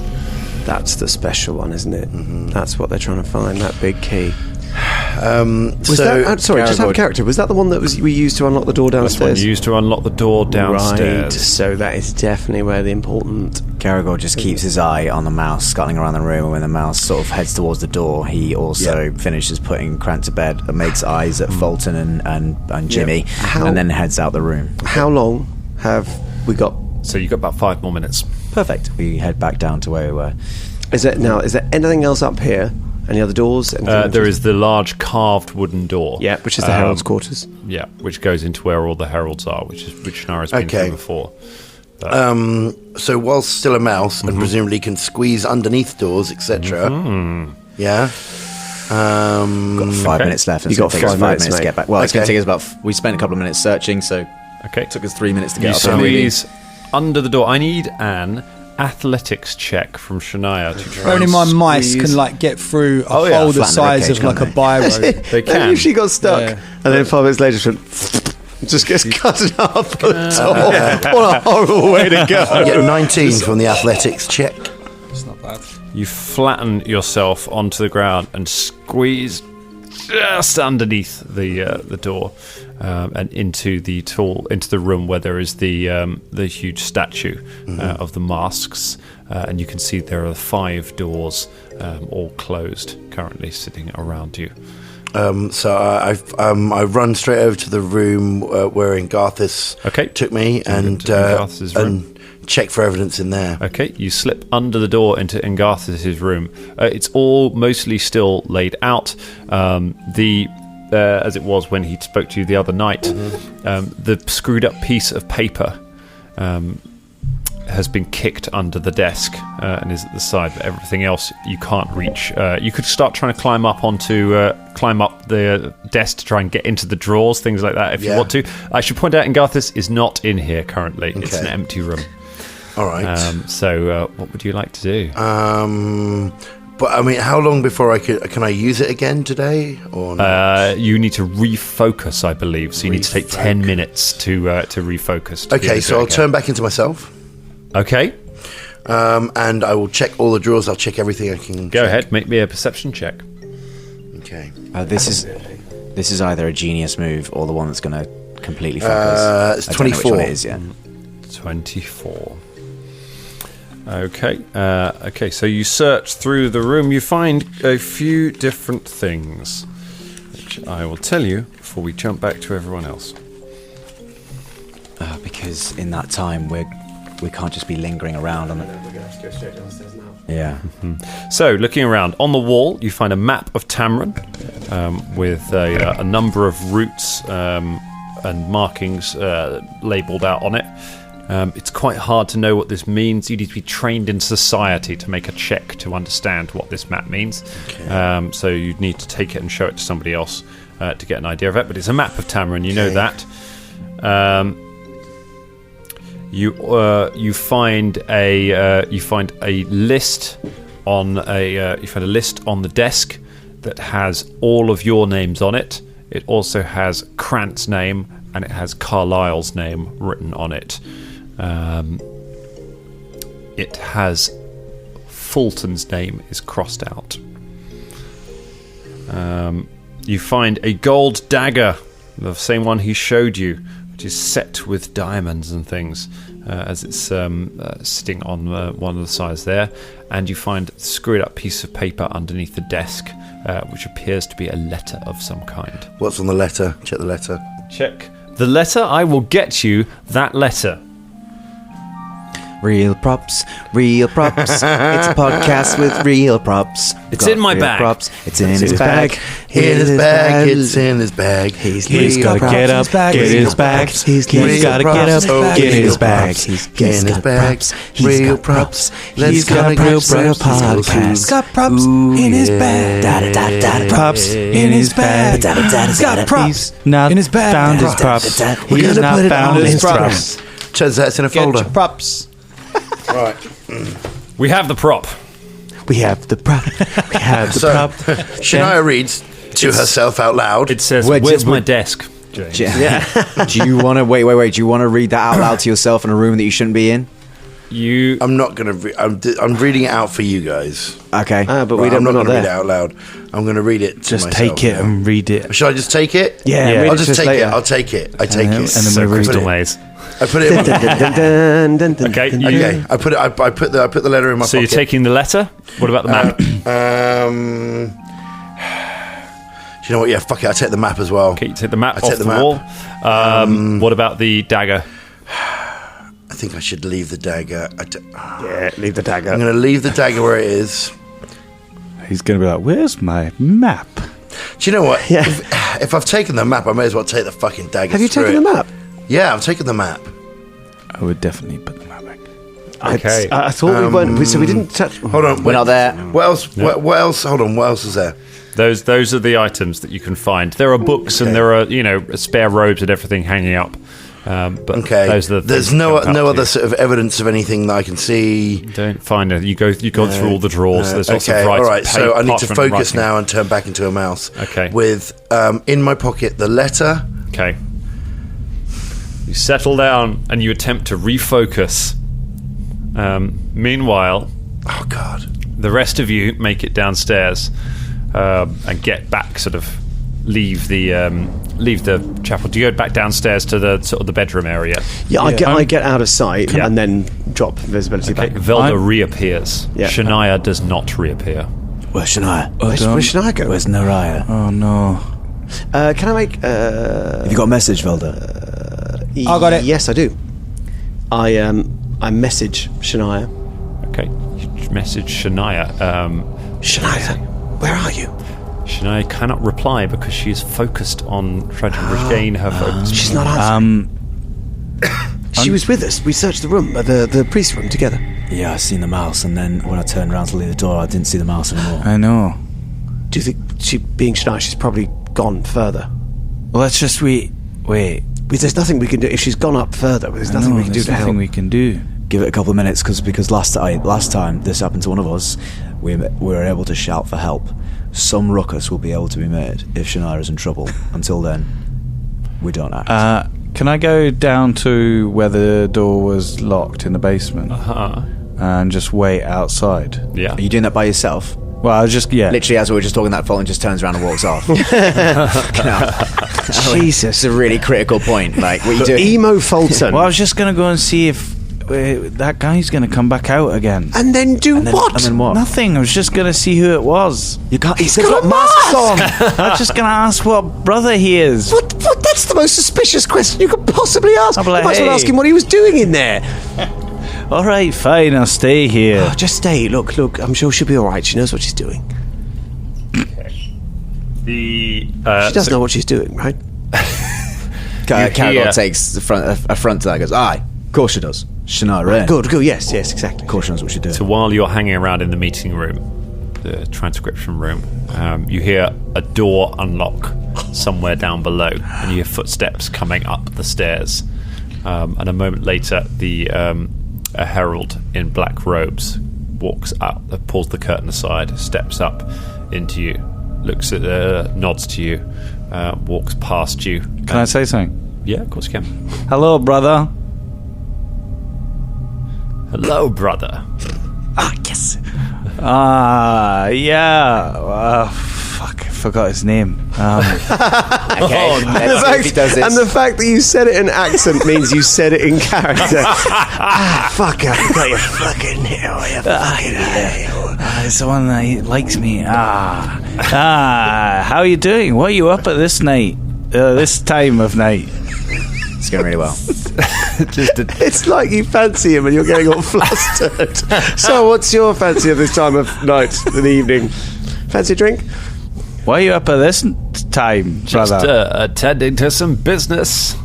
Speaker 1: That's the special one, isn't it? Mm-hmm. That's what they're trying to find, that big key. Sorry, just out of character. Was that the one that we used to unlock the door downstairs?
Speaker 3: That's one used to unlock the door downstairs.
Speaker 1: Right, so that is definitely where the important...
Speaker 2: Caragor just keeps his eye on the mouse scuttling around the room, and when the mouse sort of heads towards the door, he also finishes putting Krant to bed and makes eyes at Fulton and Jimmy, and then heads out the room.
Speaker 1: How long have we got?
Speaker 3: So you've got about 5 more minutes.
Speaker 2: Perfect. We head back down to where we were.
Speaker 1: Is there anything else up here? Any other doors?
Speaker 3: There is the large carved wooden door.
Speaker 1: Yeah, which is the herald's quarters.
Speaker 3: Yeah, which goes into where all the heralds are, which Shania's been through before.
Speaker 7: So whilst still a mouse and presumably can squeeze underneath doors, etc. Yeah.
Speaker 2: Got 5 minutes left.
Speaker 1: You got 5 minutes
Speaker 2: to get back. Well, it's going to take us about. We spent a couple of minutes searching, so it took us 3 minutes to get up.
Speaker 3: Squeeze under the door. I need an athletics check from Shania to try.
Speaker 4: Only my mice can get through a hole the size of like a biro.
Speaker 3: They can.
Speaker 1: And if she got stuck, and then 5 minutes later, just gets cut in half at the top. What a horrible way to go.
Speaker 7: You get 19 from the athletics check.
Speaker 4: It's not bad.
Speaker 3: You flatten yourself onto the ground and squeeze just underneath the door and into the room where there is the huge statue of the masks, and you can see there are 5 doors, all closed, currently sitting around you.
Speaker 7: So I run straight over to the room where Ingarthus took me and check for evidence in there.
Speaker 3: Okay, you slip under the door into Ingarthus' room. It's all mostly still laid out. As it was when he spoke to you the other night, the screwed up piece of paper has been kicked under the desk and is at the side, but everything else you can't reach. You could start trying to climb up the desk to try and get into the drawers, things like that, if you want to. I should point out, Ingarthus is not in here currently. Okay. It's an empty room.
Speaker 7: All right.
Speaker 3: So what would you like to do?
Speaker 7: But I mean, how long before can I use it again today? Or not?
Speaker 3: You need to refocus, I believe. So you need to take 10 minutes to refocus.
Speaker 7: Okay, so I'll turn back into myself.
Speaker 3: Okay.
Speaker 7: And I will check all the drawers. I'll check everything I can.
Speaker 3: Go ahead, make me a perception check.
Speaker 7: Okay.
Speaker 2: This is either a genius move or the one that's going to completely focus.
Speaker 7: It's 24.
Speaker 2: I don't know which one it is yet.
Speaker 3: 24. Okay, so you search through the room. You find a few different things, which I will tell you before we jump back to everyone else.
Speaker 2: Because in that time, we can't just be lingering around on it.
Speaker 1: We're going to have to go straight downstairs now.
Speaker 2: Yeah.
Speaker 3: Mm-hmm. So, looking around, on the wall, you find a map of Tamron with a number of routes and markings labelled out on it. It's quite hard to know what this means. You need to be trained in society to make a check to understand what this map means. Okay. So you'd need to take it and show it to somebody else to get an idea of it. But it's a map of Tamron. You know that. You find a list on the desk that has all of your names on it. It also has Krant's name and it has Carlisle's name written on it. It has Fulton's name is crossed out. You find a gold dagger, the same one he showed you, which is set with diamonds and things, as it's sitting on one of the sides there. And you find a screwed up piece of paper underneath the desk, which appears to be a letter of some kind.
Speaker 7: What's on the letter? Check the letter.
Speaker 3: Check the letter. I will get you that letter.
Speaker 2: Real props, real props. It's a podcast with real props.
Speaker 3: It's in my bag.
Speaker 2: Props. It's in his bag.
Speaker 7: In his bag. It's in his bag.
Speaker 5: He's gotta get up, get in his bag. He's gotta get up, get in his bag.
Speaker 7: He's in his bag. Real props.
Speaker 5: He's got a real podcast. He's got props in his bag. Props in his bag. He's got props in his bag. Found his props. He's not found his props.
Speaker 7: Chaz, that's in a folder.
Speaker 4: Get your props.
Speaker 7: Right.
Speaker 3: We have the prop.
Speaker 5: We have the prop. We have the prop.
Speaker 7: Shania reads to herself out loud.
Speaker 3: It says, "Where's my desk?" James?
Speaker 2: Yeah. Do you want to wait? Do you want to read that out loud to yourself in a room that you shouldn't be in?
Speaker 7: I'm not going to. I'm reading it out for you guys.
Speaker 2: Okay.
Speaker 1: But
Speaker 7: Right, I'm not going to read it out loud. I'm going to read it. To
Speaker 5: Just
Speaker 7: myself
Speaker 5: take it
Speaker 7: now.
Speaker 5: and read it.
Speaker 7: Should I just take it?
Speaker 5: Yeah.
Speaker 7: I'll just take it. I'll take it. I take it.
Speaker 5: And then
Speaker 3: So
Speaker 5: we read
Speaker 3: crystal
Speaker 5: it.
Speaker 3: maze.
Speaker 7: I put it in my.
Speaker 3: Okay.
Speaker 7: Okay. I put the letter in my
Speaker 3: So
Speaker 7: pocket.
Speaker 3: you're taking the letter. What about the map?
Speaker 7: Do you know what? Yeah, fuck it. I take the map as well.
Speaker 3: Okay, you take the map
Speaker 7: I
Speaker 3: off
Speaker 7: take
Speaker 3: the
Speaker 7: the map.
Speaker 3: wall. What about the dagger?
Speaker 7: I think I should leave the dagger.
Speaker 1: Yeah, leave the dagger.
Speaker 7: I'm going to leave the dagger where it is.
Speaker 5: He's going to be like, where's my map?
Speaker 7: Do you know what?
Speaker 1: Yeah.
Speaker 7: If I've taken the map, I may as well take the fucking dagger.
Speaker 1: Have you
Speaker 7: through
Speaker 1: taken
Speaker 7: it.
Speaker 1: the map?
Speaker 7: Yeah, I've taken the map.
Speaker 5: I would definitely put the map back.
Speaker 3: Okay.
Speaker 1: I thought we weren't. So we didn't touch.
Speaker 7: Hold on.
Speaker 2: We're not there.
Speaker 7: What else?
Speaker 3: No.
Speaker 7: What else? Hold on. What else is there?
Speaker 3: Those are the items that you can find. There are books and there are spare robes and everything hanging up. But
Speaker 7: Okay.
Speaker 3: those are the
Speaker 7: There's
Speaker 3: things
Speaker 7: no
Speaker 3: that jump out to
Speaker 7: other
Speaker 3: you.
Speaker 7: sort of evidence of anything that I can see.
Speaker 3: Don't find it. You go through all the drawers. There's lots
Speaker 7: Okay.
Speaker 3: of
Speaker 7: All
Speaker 3: writing.
Speaker 7: right. So I need to
Speaker 3: parchment
Speaker 7: focus
Speaker 3: writing.
Speaker 7: now and turn back into a mouse.
Speaker 3: Okay.
Speaker 7: With in my pocket the letter.
Speaker 3: Okay. You settle down and you attempt to refocus. Meanwhile,
Speaker 7: Oh God.
Speaker 3: the rest of you make it downstairs and get back. Sort of leave the chapel. Do you go back downstairs to the sort of the bedroom area?
Speaker 1: Yeah, I get out of sight
Speaker 3: Yeah.
Speaker 1: and then drop visibility
Speaker 3: Okay.
Speaker 1: back.
Speaker 3: Velda reappears.
Speaker 1: Yeah.
Speaker 3: Shania does not reappear.
Speaker 2: Where's Shania?
Speaker 1: Where should I go?
Speaker 2: Where's Naraya?
Speaker 5: Oh, no.
Speaker 1: Can I make?
Speaker 2: Have you got a message, Velda?
Speaker 4: I got it.
Speaker 1: Yes, I do. I message Shania.
Speaker 3: Okay. You message Shania.
Speaker 1: Shania, where are you?
Speaker 3: Shania cannot reply because she is focused on trying to regain her focus.
Speaker 1: She's not answering. She was with us. We searched the room, the priest room, together.
Speaker 2: Yeah, I seen the mouse, and then when I turned around to leave the door, I didn't see the mouse anymore.
Speaker 5: I know.
Speaker 1: Do you think she, being Shania, she's probably gone further?
Speaker 5: Well, let's just wait.
Speaker 1: Because there's nothing we can do. If she's gone up further, there's nothing we can do to help.
Speaker 5: we can do.
Speaker 2: Give it a couple of minutes, because last time this happened to one of us, we were able to shout for help. Some ruckus will be able to be made if Shania is in trouble. Until then, we don't act.
Speaker 5: Can I go down to where the door was locked in the basement and just wait outside?
Speaker 3: Yeah.
Speaker 2: Are you doing that by yourself?
Speaker 5: Well, I was just,
Speaker 2: Literally, as we were just talking, that Fulton just turns around and walks off.
Speaker 1: Jesus.
Speaker 2: It's a really critical point. Like, what are you doing?
Speaker 1: Emo Fulton.
Speaker 5: Well, I was just going to go and see if that guy's going to come back out again.
Speaker 1: And then do what?
Speaker 2: And then what?
Speaker 5: Nothing. I was just going to see who it was.
Speaker 2: You can't.
Speaker 1: He's got a mask on.
Speaker 5: I was just going to ask what brother he is.
Speaker 1: What? That's the most suspicious question you could possibly ask.
Speaker 5: I'll be like,
Speaker 1: you might as well
Speaker 5: hey.
Speaker 1: ask him what he was doing in there.
Speaker 5: All right, fine. I'll stay here.
Speaker 1: Oh, just stay. Look. I'm sure she'll be all right. She knows what she's doing.
Speaker 3: The
Speaker 1: She does know what she's doing, right?
Speaker 2: Caragol takes a front to that and goes, aye, of course she does. Shania Rain.
Speaker 1: Good. Yes, exactly.
Speaker 2: Of course she knows what she's doing.
Speaker 3: So while you're hanging around in the meeting room, the transcription room, you hear a door unlock somewhere down below, and you hear footsteps coming up the stairs. And a moment later, a herald in black robes walks up, pulls the curtain aside, steps up into you, looks at, nods to you, walks past you.
Speaker 5: Can I say something?
Speaker 3: Yeah, of course you can.
Speaker 5: Hello, brother.
Speaker 3: Hello, brother.
Speaker 1: Ah, yes.
Speaker 5: Yeah. Fuck. forgot his name.
Speaker 2: Okay, let's see if he does this.
Speaker 1: And the fact that you said it in accent means you said it in character. Fuck, I got you fucking hell. You fucking hell.
Speaker 5: It's the one that likes me. How are you doing? What are you up at this night? This time of night?
Speaker 2: It's going really well.
Speaker 1: It's like you fancy him and you're getting all flustered. So what's your fancy of this time of night and evening? Fancy a drink?
Speaker 5: Why are you up at this time,
Speaker 3: Just
Speaker 5: brother?
Speaker 3: attending to some business.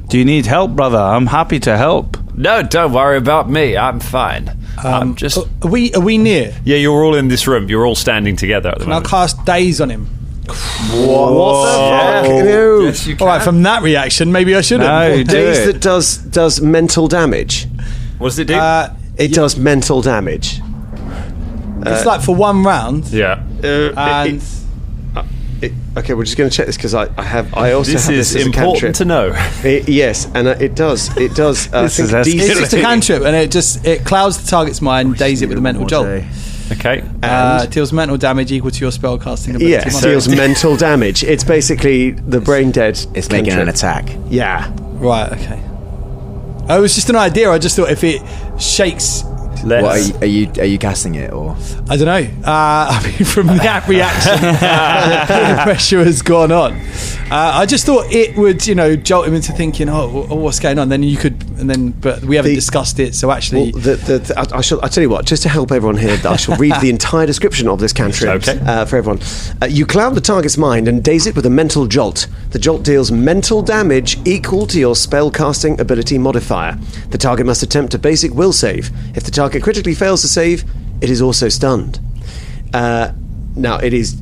Speaker 5: Do you need help, brother? I'm happy to help.
Speaker 3: No, don't worry about me. I'm fine. I'm just...
Speaker 4: Are we near?
Speaker 3: Yeah, you're all in this room. You're all standing together at the
Speaker 4: Can I
Speaker 3: moment.
Speaker 4: cast Daze on him?
Speaker 1: What the fuck?
Speaker 3: Yeah.
Speaker 1: No.
Speaker 3: Yes, you can.
Speaker 4: All right, from that reaction, maybe I shouldn't.
Speaker 5: No, do
Speaker 1: Daze
Speaker 5: it.
Speaker 1: that does mental damage.
Speaker 3: What does it do?
Speaker 1: It does mental damage.
Speaker 4: It's like for 1 round.
Speaker 3: yeah.
Speaker 4: And
Speaker 1: Okay, we're just going to check this because I also
Speaker 3: This
Speaker 1: have
Speaker 3: is
Speaker 1: this as a
Speaker 3: important
Speaker 1: cantrip.
Speaker 3: to know.
Speaker 1: Yes, and it does. I think
Speaker 4: it's just a cantrip, and it clouds the target's mind, daze it with a mental jolt.
Speaker 3: Okay.
Speaker 4: Deals mental damage equal to your spellcasting ability.
Speaker 1: Yeah, deals mental damage. It's basically the brain dead.
Speaker 2: It's making an attack.
Speaker 1: Yeah.
Speaker 4: Right. Okay. Oh, it was just an idea. I just thought if it shakes.
Speaker 2: What, are you casting it or?
Speaker 4: I don't know. I mean, from that reaction, the pressure has gone on. I just thought it would, jolt him into thinking, "Oh, what's going on?" Then you could, but we haven't discussed it. So actually,
Speaker 1: I tell you what. Just to help everyone here, I shall read the entire description of this cantrip for everyone. You cloud the target's mind and daze it with a mental jolt. The jolt deals mental damage equal to your spell casting ability modifier. The target must attempt a basic will save. If the target critically fails to save, it is also stunned. Now it is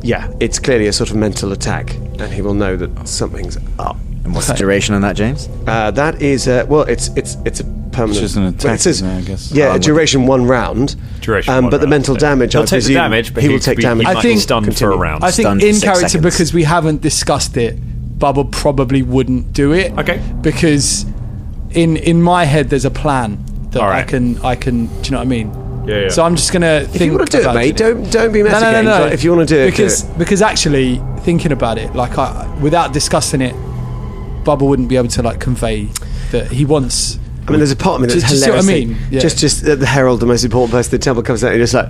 Speaker 1: it's clearly a sort of mental attack, and he will know that something's up.
Speaker 2: And what's the duration on that, James?
Speaker 1: That is it's a permanent.
Speaker 5: It's just an attack,
Speaker 1: well, it says,
Speaker 5: isn't it, I guess?
Speaker 1: Yeah, duration 1 round.
Speaker 3: Duration one
Speaker 1: but the
Speaker 3: round,
Speaker 1: mental
Speaker 3: okay.
Speaker 1: damage.
Speaker 3: He'll
Speaker 1: I
Speaker 3: take the
Speaker 1: presume
Speaker 3: damage, but
Speaker 1: he will take damage.
Speaker 3: He might be stunned for a round.
Speaker 4: I think
Speaker 2: Stunned for
Speaker 4: in
Speaker 2: 6
Speaker 4: character,
Speaker 2: seconds.
Speaker 4: because we haven't discussed it, Bubble probably wouldn't do it.
Speaker 3: Okay.
Speaker 4: Because in my head, there's a plan that
Speaker 3: All
Speaker 4: I
Speaker 3: right.
Speaker 4: can. Do you know what I mean?
Speaker 3: Yeah.
Speaker 4: So I'm just gonna think.
Speaker 1: If you want to do it,
Speaker 4: about
Speaker 1: mate, don't be messy.
Speaker 4: No.
Speaker 1: If you want to do it,
Speaker 4: because actually thinking about it, like without discussing it, Bubble wouldn't be able to convey that he wants.
Speaker 1: I mean, there's a part of me that's
Speaker 4: Just see what I
Speaker 1: hilarious.
Speaker 4: mean? Yeah.
Speaker 1: Just the herald, the most important person in the temple, comes out and you're just like,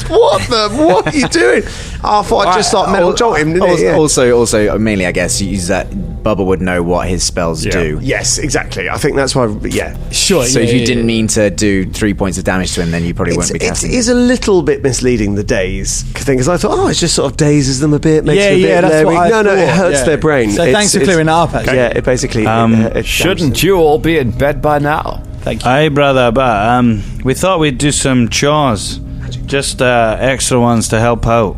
Speaker 1: what are you doing? I thought I'd just start metal jolt him, didn't I?
Speaker 2: Also, mainly, I guess, use that Bubba would know what his spells do.
Speaker 1: Yes, exactly. I think that's why. Yeah,
Speaker 4: Sure.
Speaker 2: So if you didn't mean to do 3 points of damage to him, then you probably wouldn't be
Speaker 1: it
Speaker 2: casting.
Speaker 1: is a little bit misleading, the daze thing, because I thought, it just sort of dazes them a bit, makes them a bit
Speaker 4: that's
Speaker 1: leery.
Speaker 4: what I
Speaker 1: No, it
Speaker 4: thought,
Speaker 1: hurts
Speaker 4: yeah.
Speaker 1: their brain.
Speaker 4: So thanks for clearing that up. Actually.
Speaker 1: Yeah, it basically. It
Speaker 3: Shouldn't you all be in bed by now?
Speaker 4: Thank you.
Speaker 5: Aye, brother, but we thought we'd do some chores. Just extra ones to help out.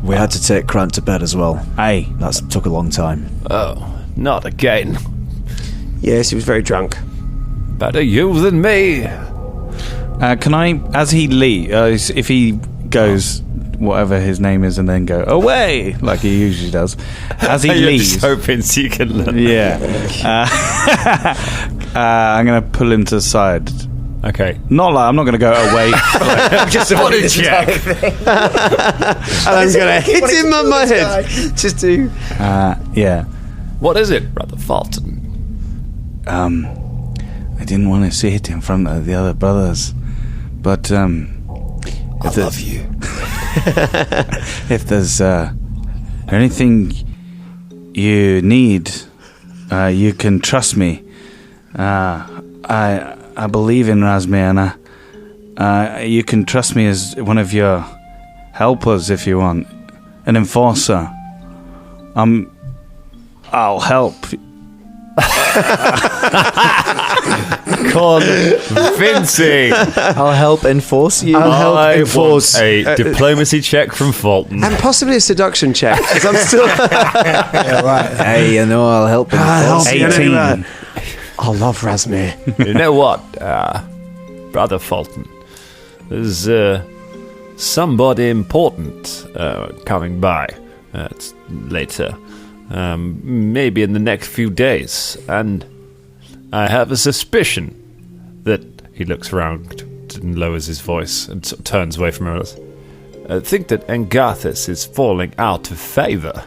Speaker 2: We had to take Krant to bed as well.
Speaker 5: Aye.
Speaker 2: That took a long time.
Speaker 3: Oh, not again.
Speaker 1: Yes, he was very drunk.
Speaker 3: Better you than me.
Speaker 5: Can I, as he leaves, if he goes, whatever his name is, and then go away, like he usually does, as he
Speaker 3: You're
Speaker 5: leaves.
Speaker 3: just hoping so you can learn.
Speaker 5: Yeah. I'm going to pull him to the side.
Speaker 3: Okay.
Speaker 5: Not like I'm not going to go away.
Speaker 2: Just a body check.
Speaker 1: And I'm going to hit him on my head.
Speaker 2: Just do.
Speaker 5: Yeah.
Speaker 3: What is it, Brother Fulton?
Speaker 5: I didn't want to say it in front of the other brothers, but
Speaker 3: I love you.
Speaker 5: if there's anything you need, you can trust me. I believe in Razmiana. You can trust me as one of your helpers if you want, an enforcer. I'll help.
Speaker 3: Convincing.
Speaker 2: I'll help enforce you.
Speaker 1: I'll help
Speaker 3: I
Speaker 1: enforce.
Speaker 3: want a diplomacy check from Fulton.
Speaker 1: And possibly a seduction check, because I'm still.
Speaker 2: Hey, I'll help enforce.
Speaker 5: 18.
Speaker 1: I love Razmir.
Speaker 3: You know what, Brother Fulton? There's somebody important coming by later. Maybe in the next few days. And I have a suspicion that he looks around and lowers his voice and turns away from us. think that Angarthus is falling out of favor.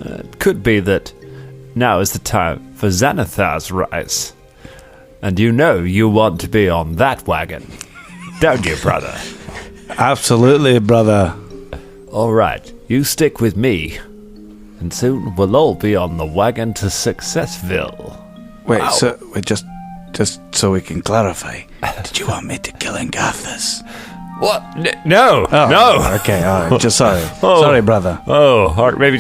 Speaker 3: It could be that now is the time for Xanathar's rise. And you want to be on that wagon, don't you, brother?
Speaker 5: Absolutely, brother.
Speaker 3: All right, you stick with me, and soon we'll all be on the wagon to Successville.
Speaker 5: Wait, just so we can clarify, did you want me to kill Angarthus?
Speaker 3: What? No, no.
Speaker 5: Okay, all right, just sorry. Sorry, brother.
Speaker 3: Oh, all right, maybe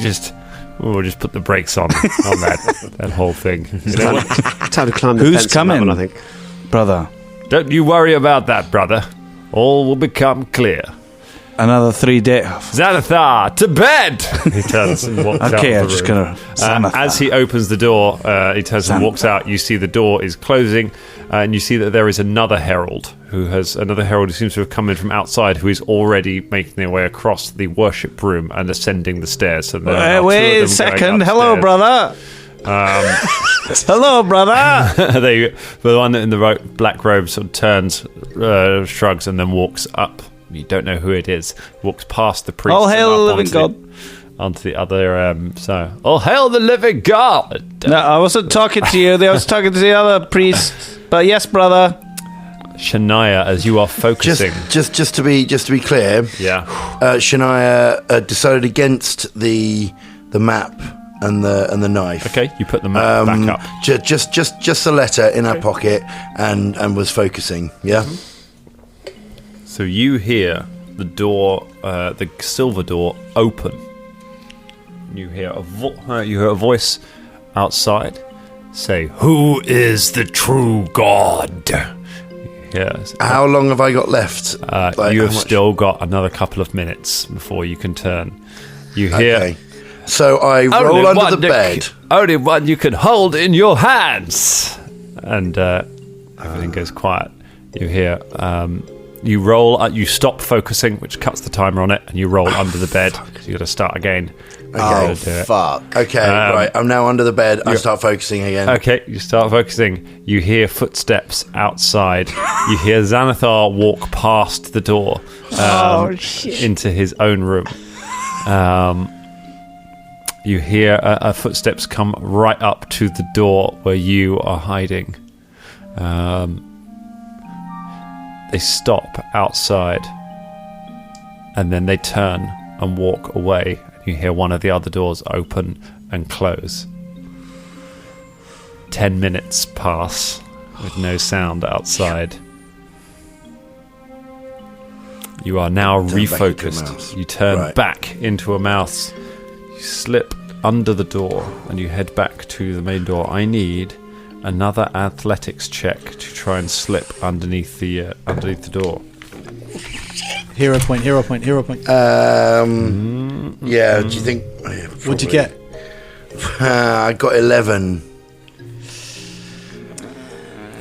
Speaker 3: we'll just put the brakes on that whole thing. You know what?
Speaker 1: Time to climb the
Speaker 5: Who's
Speaker 1: fence on that
Speaker 5: coming?
Speaker 1: one, I think.
Speaker 5: Brother.
Speaker 3: Don't you worry about that, brother. All will become clear.
Speaker 5: Another 3 days.
Speaker 3: Xanathar, to bed! He turns and walks out.
Speaker 5: Okay,
Speaker 3: of
Speaker 5: I'm
Speaker 3: the
Speaker 5: just
Speaker 3: room.
Speaker 5: gonna.
Speaker 3: As he opens the door, he turns and walks out. You see the door is closing, and you see that there is another herald who seems to have come in from outside, who is already making their way across the worship room and ascending the stairs. So
Speaker 5: wait a second. Hello, brother. Hello, brother.
Speaker 3: The one in the black robe sort of turns, shrugs, and then walks up. You don't know who it is. Walks past the priest.
Speaker 5: All hail the living God.
Speaker 3: Onto the other. All hail the living God.
Speaker 5: No, I wasn't talking to you. I was talking to the other priest. But yes, brother.
Speaker 3: Shania, as you are focusing.
Speaker 7: Just to be clear.
Speaker 3: Yeah.
Speaker 7: Shania decided against the map and the knife.
Speaker 3: Okay, you put the map back up.
Speaker 7: Just a letter in her pocket and was focusing. Yeah.
Speaker 3: Mm-hmm. So you hear the door, the silver door, open. You hear a voice outside say, "Who is the true God?" Yes.
Speaker 7: How long have I got left?
Speaker 3: You have still got another couple of minutes before you can turn. You hear.
Speaker 7: Okay. So I roll under the bed.
Speaker 3: Only one you can hold in your hands. And everything goes quiet. You hear. You roll. You stop focusing, which cuts the timer on it, and you roll under the bed. So you got to start again.
Speaker 7: Okay.
Speaker 2: Fuck.
Speaker 7: Okay, right. I'm now under the bed. I start focusing again.
Speaker 3: Okay, you start focusing. You hear footsteps outside. You hear Xanathar walk past the door into his own room. You hear footsteps come right up to the door where you are hiding. They stop outside, and then they turn and walk away. You hear one of the other doors open and close. 10 minutes pass with no sound outside. You are now refocused. You turn back into a mouse. You slip under the door and you head back to the main door. I need another athletics check to try and slip underneath the door.
Speaker 4: Hero point.
Speaker 7: Yeah, do you think...
Speaker 4: What'd you get?
Speaker 7: I got 11.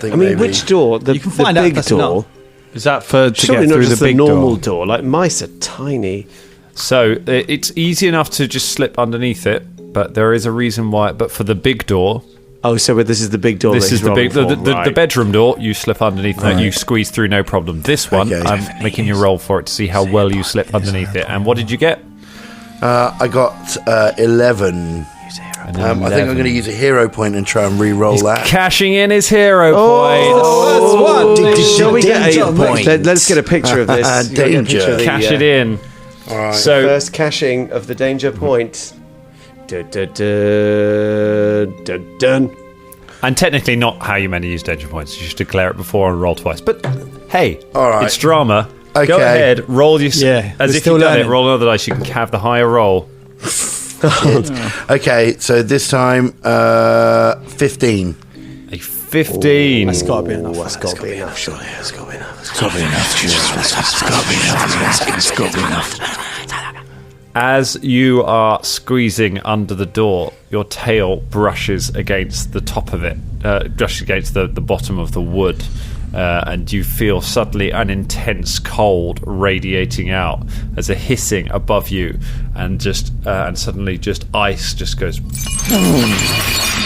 Speaker 1: I mean, which door?
Speaker 4: You can find out
Speaker 1: big
Speaker 4: if that's
Speaker 1: door?
Speaker 4: enough.
Speaker 5: Is that for to
Speaker 1: Surely
Speaker 5: get
Speaker 1: not
Speaker 5: through
Speaker 1: just
Speaker 5: the big
Speaker 1: normal
Speaker 5: door?
Speaker 1: Like, mice are tiny.
Speaker 3: So it's easy enough to just slip underneath it, but there is a reason why. But for the big door...
Speaker 1: Oh, so this is the big door.
Speaker 3: This is the big, the bedroom door. You slip underneath it. You squeeze through, no problem. This one, I'm making you roll for it to see how well you slip underneath it. And what did you get?
Speaker 7: I got 11. I think I'm going to use a hero point and try and re-roll that.
Speaker 3: Cashing in his hero point.
Speaker 1: Shall we get a point? Let's get a picture of this.
Speaker 7: Danger.
Speaker 3: Cash it in.
Speaker 7: All right.
Speaker 3: So
Speaker 1: first cashing of the danger point. Dun.
Speaker 3: And technically not how you meant to use danger points. You should declare it before and roll twice. But hey,
Speaker 7: all right.
Speaker 3: It's drama.
Speaker 7: Okay.
Speaker 3: Go ahead, roll your...
Speaker 4: Yeah,
Speaker 3: as if you've done it, roll another dice. You can have the higher roll.
Speaker 7: Okay, so this time 15.
Speaker 3: A 15.
Speaker 4: That's got to be enough.
Speaker 1: That's got to be enough, surely. It's got to be enough.
Speaker 5: It's got to be enough.
Speaker 3: As you are squeezing under the door, your tail brushes against the top of it, brushes against the bottom of the wood, and you feel suddenly an intense cold radiating out as a hissing above you, and suddenly just ice just goes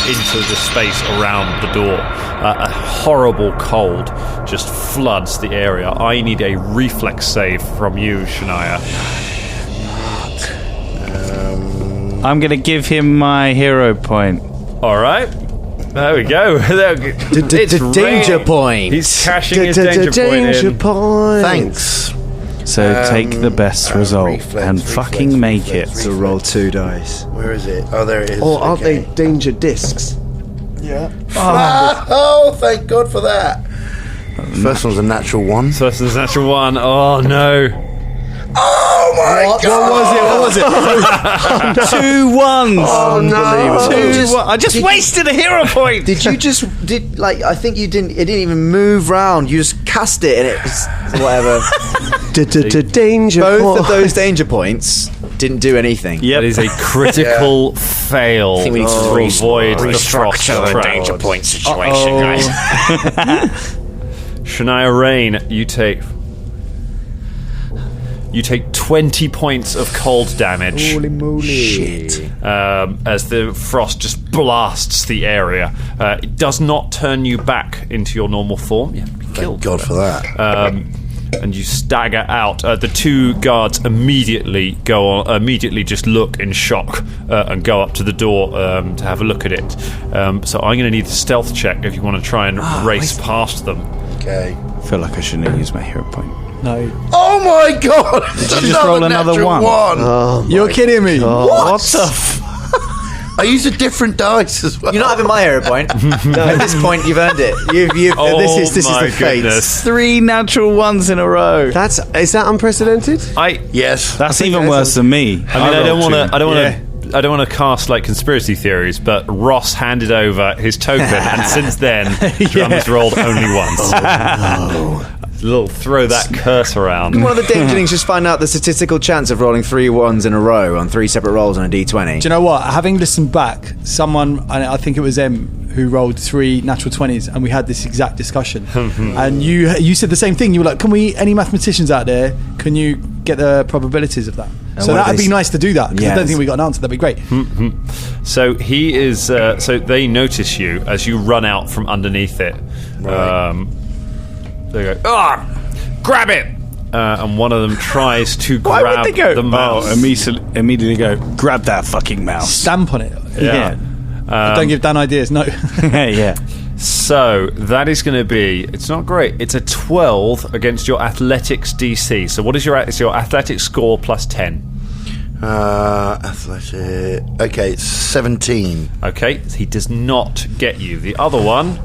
Speaker 3: into the space around the door. A horrible cold just floods the area. I need a reflex save from you, Shania.
Speaker 5: I'm going to give him my hero point.
Speaker 3: All right. There we go. It's
Speaker 2: danger point.
Speaker 3: He's cashing his danger point.
Speaker 7: Thanks.
Speaker 5: So take the best result and fucking make it.
Speaker 1: So roll 2 dice.
Speaker 7: Where is it? Oh, there it is.
Speaker 1: Or aren't they danger discs?
Speaker 7: Yeah. Oh, thank God for that. First one's a natural 1.
Speaker 3: First one's a natural 1. Oh, no.
Speaker 7: Oh my God!
Speaker 4: What was it?
Speaker 5: 2 ones.
Speaker 7: Oh no!
Speaker 5: 2 1. I just wasted a hero point.
Speaker 2: Did you just I think you didn't. It didn't even move round. You just cast it, and it was whatever.
Speaker 1: Danger.
Speaker 2: Both of those danger points didn't do anything.
Speaker 3: Yep. That is a critical fail.
Speaker 2: I think we need to
Speaker 3: avoid the frost trap.
Speaker 8: danger point situation, guys.
Speaker 3: Shania Rain, you take 20 points of cold damage.
Speaker 2: Holy moly.
Speaker 7: Shit.
Speaker 3: As the frost just blasts the area. It does not turn you back into your normal form. You have to be killed.
Speaker 7: Thank God for that.
Speaker 3: And you stagger out. The 2 guards immediately just look in shock and go up to the door to have a look at it. So I'm going to need a stealth check if you want to try and race past them.
Speaker 7: Okay.
Speaker 5: I feel like I shouldn't have used my hero point.
Speaker 4: No.
Speaker 7: Oh my God!
Speaker 5: Did you just roll another 1?
Speaker 4: You're kidding me.
Speaker 7: What the I used a different dice as well.
Speaker 2: You're not having my hero point. At this point, you've earned it.
Speaker 1: This is
Speaker 3: my
Speaker 1: the fate.
Speaker 3: goodness.
Speaker 5: 3 natural 1s in a row.
Speaker 1: Is that unprecedented?
Speaker 7: Yes.
Speaker 5: That's even worse than me.
Speaker 3: I don't want to cast like conspiracy theories, but Ross handed over his token, and since then, Drum has rolled only once.
Speaker 1: Oh, no.
Speaker 3: Throw that curse around.
Speaker 2: One of the dangerlings just find out the statistical chance of rolling 3 1s in a row on 3 separate rolls on a d20.
Speaker 4: Do you know what? Having listened back, someone, I think it was Em, who rolled 3 natural 20s, and we had this exact discussion. And you said the same thing. You were like, any mathematicians out there, can you get the probabilities of that? So that'd be nice to do that, because I don't think we got an answer. That'd be great.
Speaker 3: So he is. So they notice you as you run out from underneath it.
Speaker 7: Right.
Speaker 3: They go, grab it! And one of them tries to
Speaker 5: Why
Speaker 3: grab
Speaker 5: would they go?
Speaker 3: the mouse.
Speaker 5: Immediately go, grab that fucking mouse.
Speaker 4: Stamp on it.
Speaker 3: Yeah.
Speaker 4: Don't give Dan ideas, no.
Speaker 5: Yeah.
Speaker 3: So that is going to be. It's not great. It's a 12 against your athletics DC. So what is your athletics score plus 10?
Speaker 7: Athletic. Okay, 17.
Speaker 3: Okay, he does not get you. The other one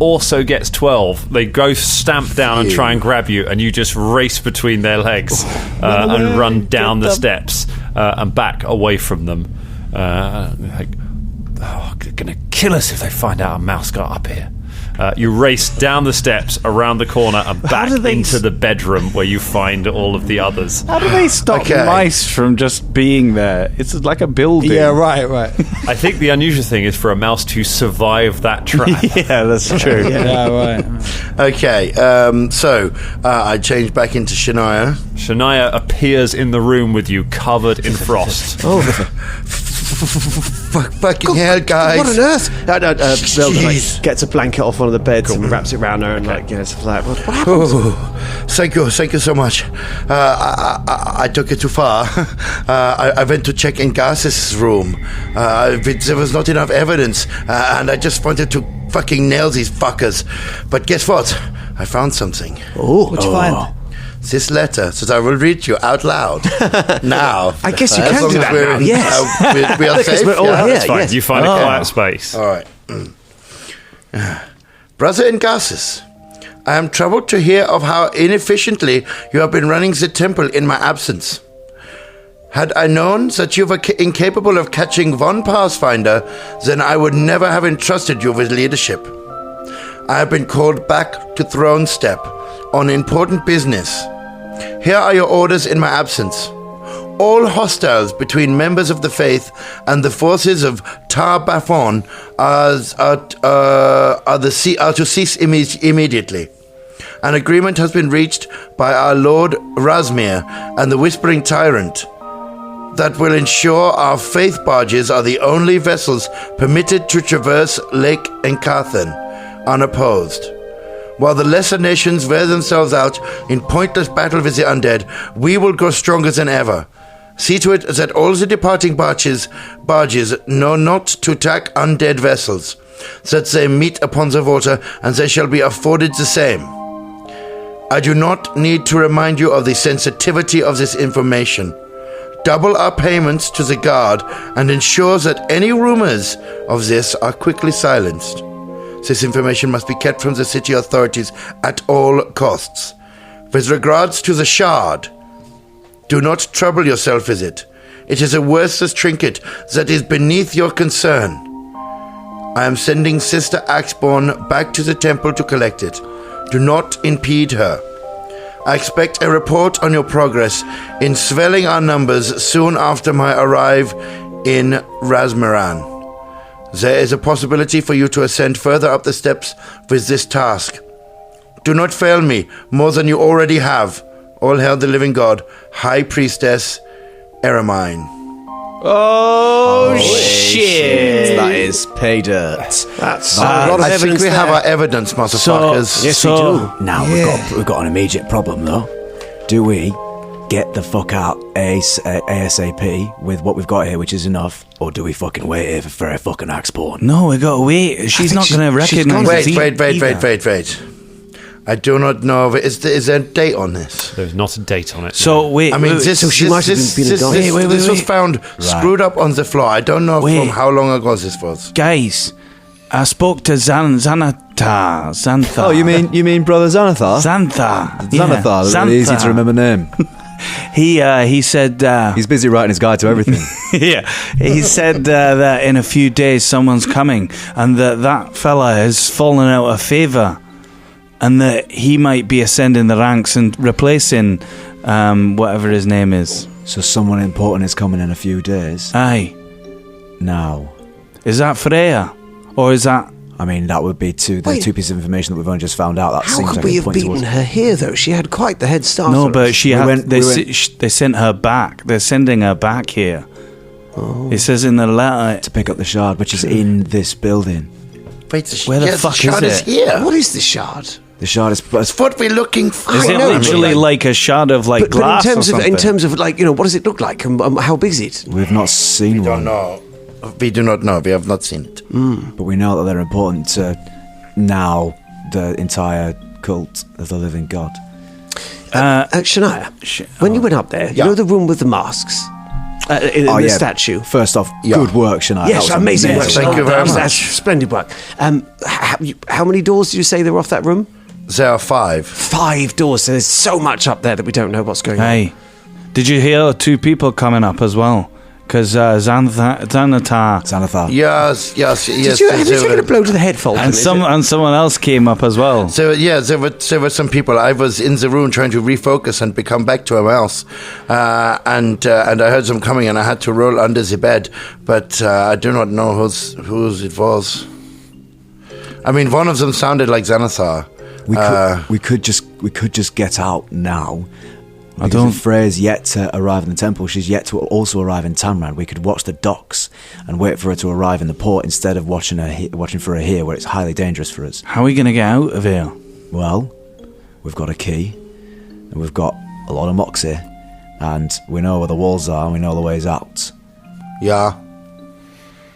Speaker 3: also gets 12. They go stamp down and try and grab you, and you just race between their legs and run down the steps and back away from them. They're gonna kill us if they find out a mouse got up here. You race down the steps, around the corner, and back into the bedroom where you find all of the others.
Speaker 5: How do they stop mice from just being there? It's like a building.
Speaker 4: Yeah, right.
Speaker 3: I think the unusual thing is for a mouse to survive that trap.
Speaker 5: Yeah, that's true.
Speaker 4: Yeah, right.
Speaker 7: Okay, so I changed back into Shania.
Speaker 3: Shania appears in the room with you, covered in frost.
Speaker 7: Fucking hell, guys!
Speaker 1: What on earth? Bill gets a blanket off one of the beds and wraps it around her and stuff like, what happened?
Speaker 7: Thank you so much. I took it too far. I went to check in Garth's room. There was not enough evidence, and I just wanted to fucking nail these fuckers. But guess what? I found something.
Speaker 4: What'd you find?
Speaker 7: This letter that I will read you out loud now.
Speaker 1: I guess you can do that now. Yes.
Speaker 7: We are safe.
Speaker 1: We're all here.
Speaker 3: That's fine.
Speaker 1: Yes.
Speaker 3: You find a quiet space.
Speaker 7: All right. Brother Ingassus, I am troubled to hear of how inefficiently you have been running the temple in my absence. Had I known that you were incapable of catching one Pathfinder, then I would never have entrusted you with leadership. I have been called back to Throne Step on important business. Here are your orders in my absence. All hostiles between members of the faith and the forces of Tar Bafon are to cease immediately. An agreement has been reached by our Lord Razmir and the Whispering Tyrant. that will ensure our faith barges are the only vessels permitted to traverse Lake Encarthen unopposed. While the lesser nations wear themselves out in pointless battle with the undead, we will grow stronger than ever. See to it that all the departing barges know not to attack undead vessels, that they meet upon the water, and they shall be afforded the same. I do not need to remind you of the sensitivity of this information. Double our payments to the guard and ensure that any rumors of this are quickly silenced. This information must be kept from the city authorities at all costs. With regards to the shard, do not trouble yourself with it. It is a worthless trinket that is beneath your concern. I am sending Sister Axborn back to the temple to collect it. Do not impede her. I expect a report on your progress in swelling our numbers soon after my arrival in Razmeran. There is a possibility for you to ascend further up the steps with this task. Do not fail me more than you already have. All hail the living God, High Priestess Eremine.
Speaker 2: Oh, shit. That is pay dirt.
Speaker 1: That's a lot of
Speaker 7: I think
Speaker 1: evidence
Speaker 7: we have
Speaker 1: there.
Speaker 7: our evidence, motherfuckers.
Speaker 1: Yes, we do.
Speaker 9: Now we've got an immediate problem though. Do we get the fuck out ASAP with what we've got here, which is enough, or do we fucking wait here for a fucking Axborn?
Speaker 5: No, we got to wait. She's not going to recognise us
Speaker 7: Wait. I do not know. Is there a date on this?
Speaker 3: There's not a date on it.
Speaker 5: So wait,
Speaker 7: I mean,
Speaker 5: wait,
Speaker 7: this was found screwed up on the floor. I don't know from how long ago this was.
Speaker 5: guys, I spoke to Xanathar.
Speaker 10: Oh, you mean Brother Xanathar?
Speaker 5: Xanathar.
Speaker 10: Xanathar,
Speaker 5: Yeah,
Speaker 10: really easy to remember name.
Speaker 5: He said
Speaker 10: He's busy writing his guide to everything.
Speaker 5: yeah, he said that in a few days someone's coming, and that fella has fallen out of favour, and that he might be ascending the ranks and replacing whatever his name is.
Speaker 9: So someone important is coming in a few days.
Speaker 5: Aye.
Speaker 9: Now,
Speaker 5: Is that Freya? Or is that...
Speaker 9: I mean, that would be two pieces of information that we've only just found out. That
Speaker 1: How
Speaker 9: seems
Speaker 1: could
Speaker 9: like
Speaker 1: we
Speaker 9: a
Speaker 1: have
Speaker 9: point
Speaker 1: beaten
Speaker 9: towards-
Speaker 1: her here, though? She had quite the head start.
Speaker 5: No,
Speaker 1: on
Speaker 5: but
Speaker 1: us.
Speaker 5: she they sent her back. They're sending her back here. It says in the letter...
Speaker 9: to pick up the shard, which is in this building.
Speaker 7: Wait,
Speaker 5: Where the fuck
Speaker 7: shard
Speaker 5: is it?
Speaker 7: here.
Speaker 1: What is the shard?
Speaker 9: The shard is.
Speaker 7: That's what we're looking for.
Speaker 5: Is it literally like a shard of like
Speaker 1: But
Speaker 5: glass
Speaker 1: in
Speaker 5: or something?
Speaker 1: terms of like, what does it look like? And how big is it?
Speaker 9: We've not seen
Speaker 7: We
Speaker 9: one.
Speaker 7: don't know. We do not know. We have not seen it.
Speaker 9: But we know that they're important to now the entire cult of the living god.
Speaker 1: Shania, when you went up there, you know the room with the masks? In the statue?
Speaker 9: First off, good work, Shania.
Speaker 1: Yes,
Speaker 9: That was
Speaker 1: amazing work.
Speaker 7: Thank you very much.
Speaker 1: That's splendid work. How many doors did you say there were off that room?
Speaker 7: There are 5.
Speaker 1: 5 doors, so there's so much up there that we don't know what's going on.
Speaker 5: Hey, did you hear 2 people coming up as well? Because
Speaker 9: Xanathar.
Speaker 7: Yes.
Speaker 1: Have you taken a blow to the head, Fulton?
Speaker 5: and someone else came up as well.
Speaker 7: So there were some people. I was in the room trying to refocus and become back to a mouse, and I heard them coming, and I had to roll under the bed, but I do not know whose it was. I mean, one of them sounded like Xanathar.
Speaker 9: We could just get out now.
Speaker 5: I don't.
Speaker 9: If Freya's yet to arrive in the temple, she's yet to also arrive in Tamran. We could watch the docks and wait for her to arrive in the port instead of watching for her here, where it's highly dangerous for us.
Speaker 5: How are we going to get out of here?
Speaker 9: Well, we've got a key, and we've got a lot of moxie, and we know where the walls are, and we know the ways out.
Speaker 7: Yeah,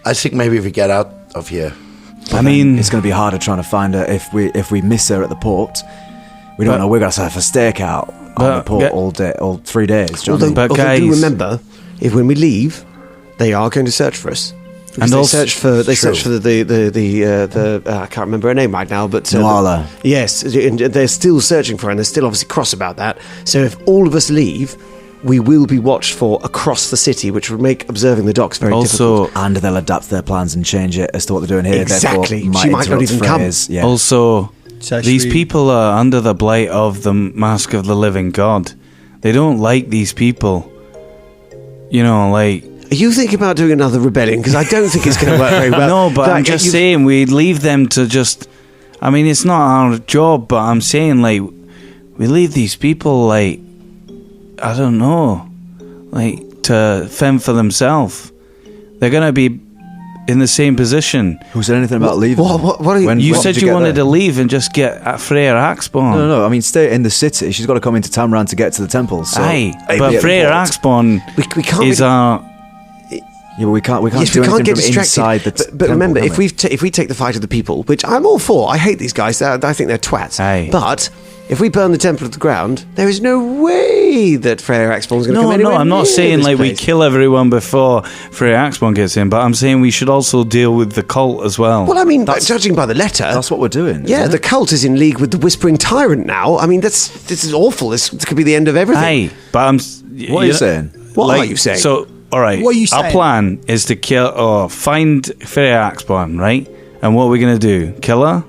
Speaker 7: I think maybe we get out of here.
Speaker 9: But
Speaker 5: I mean,
Speaker 9: it's going to be harder trying to find her if we miss her at the port. We don't know. We're going to have a stakeout on the port all 3 days. Do you know what I mean?
Speaker 5: But
Speaker 1: Although
Speaker 5: guys-
Speaker 1: do remember, if when we leave, they are going to search for us. Because
Speaker 5: And
Speaker 1: they
Speaker 5: also-
Speaker 1: search for the I can't remember her name right now, but
Speaker 9: Nuala.
Speaker 1: yes, and they're still searching for her, and they're still obviously cross about that. So if all of us leave, we will be watched for across the city, which would make observing the docks very difficult.
Speaker 9: And they'll adapt their plans and change it as to what they're doing here.
Speaker 1: Exactly.
Speaker 9: Therefore,
Speaker 1: She might not
Speaker 9: interrupt
Speaker 1: even come.
Speaker 9: Freya's- Yeah.
Speaker 5: also,
Speaker 4: actually-
Speaker 5: these people are under the blight of the Mask of the Living God. They don't like these people. You know, like...
Speaker 1: Are you thinking about doing another rebellion? Because I don't think it's going to work very well.
Speaker 5: No, but I'm just saying we'd leave them to just... I mean, it's not our job, but I'm saying, like, we leave these people, like... I don't know. Like, to fend for themselves. They're going to be in the same position.
Speaker 10: Who said anything about leaving?
Speaker 1: What are you...
Speaker 5: You said you wanted to leave and just get Freya Axborn.
Speaker 10: No. I mean, stay in the city. She's got to come into Tamran to get to the temple. So
Speaker 5: but Freya Axborn
Speaker 1: we can't
Speaker 5: is our...
Speaker 10: Yeah, but we can't
Speaker 1: Yes,
Speaker 10: do
Speaker 1: we can't
Speaker 10: anything
Speaker 1: get
Speaker 10: from
Speaker 1: distracted.
Speaker 10: inside the
Speaker 1: But
Speaker 10: temple,
Speaker 1: remember,
Speaker 10: can
Speaker 1: if we take the fight of the people, which I'm all for, I hate these guys. I think they're twats.
Speaker 5: Aye.
Speaker 1: But if we burn the temple to the ground, there is no way that Freya Axborn's going to come
Speaker 5: No,
Speaker 1: anywhere
Speaker 5: I'm not
Speaker 1: near
Speaker 5: saying
Speaker 1: this
Speaker 5: like we
Speaker 1: place.
Speaker 5: kill everyone before Freya Axborn gets in, but I'm saying we should also deal with the cult as well.
Speaker 1: Well, I mean, judging by the letter,
Speaker 10: That's what we're doing.
Speaker 1: yeah,
Speaker 10: isn't
Speaker 1: the
Speaker 10: it?
Speaker 1: cult is in league with the Whispering Tyrant now. I mean, this is awful. This could be the end of everything.
Speaker 5: Aye, but I'm...
Speaker 10: What are you saying?
Speaker 1: What are you saying?
Speaker 5: So, all right.
Speaker 4: What are you
Speaker 5: Our
Speaker 4: saying?
Speaker 5: plan is to kill or find Freya Axborn, right? And what are we going to do? Kill her?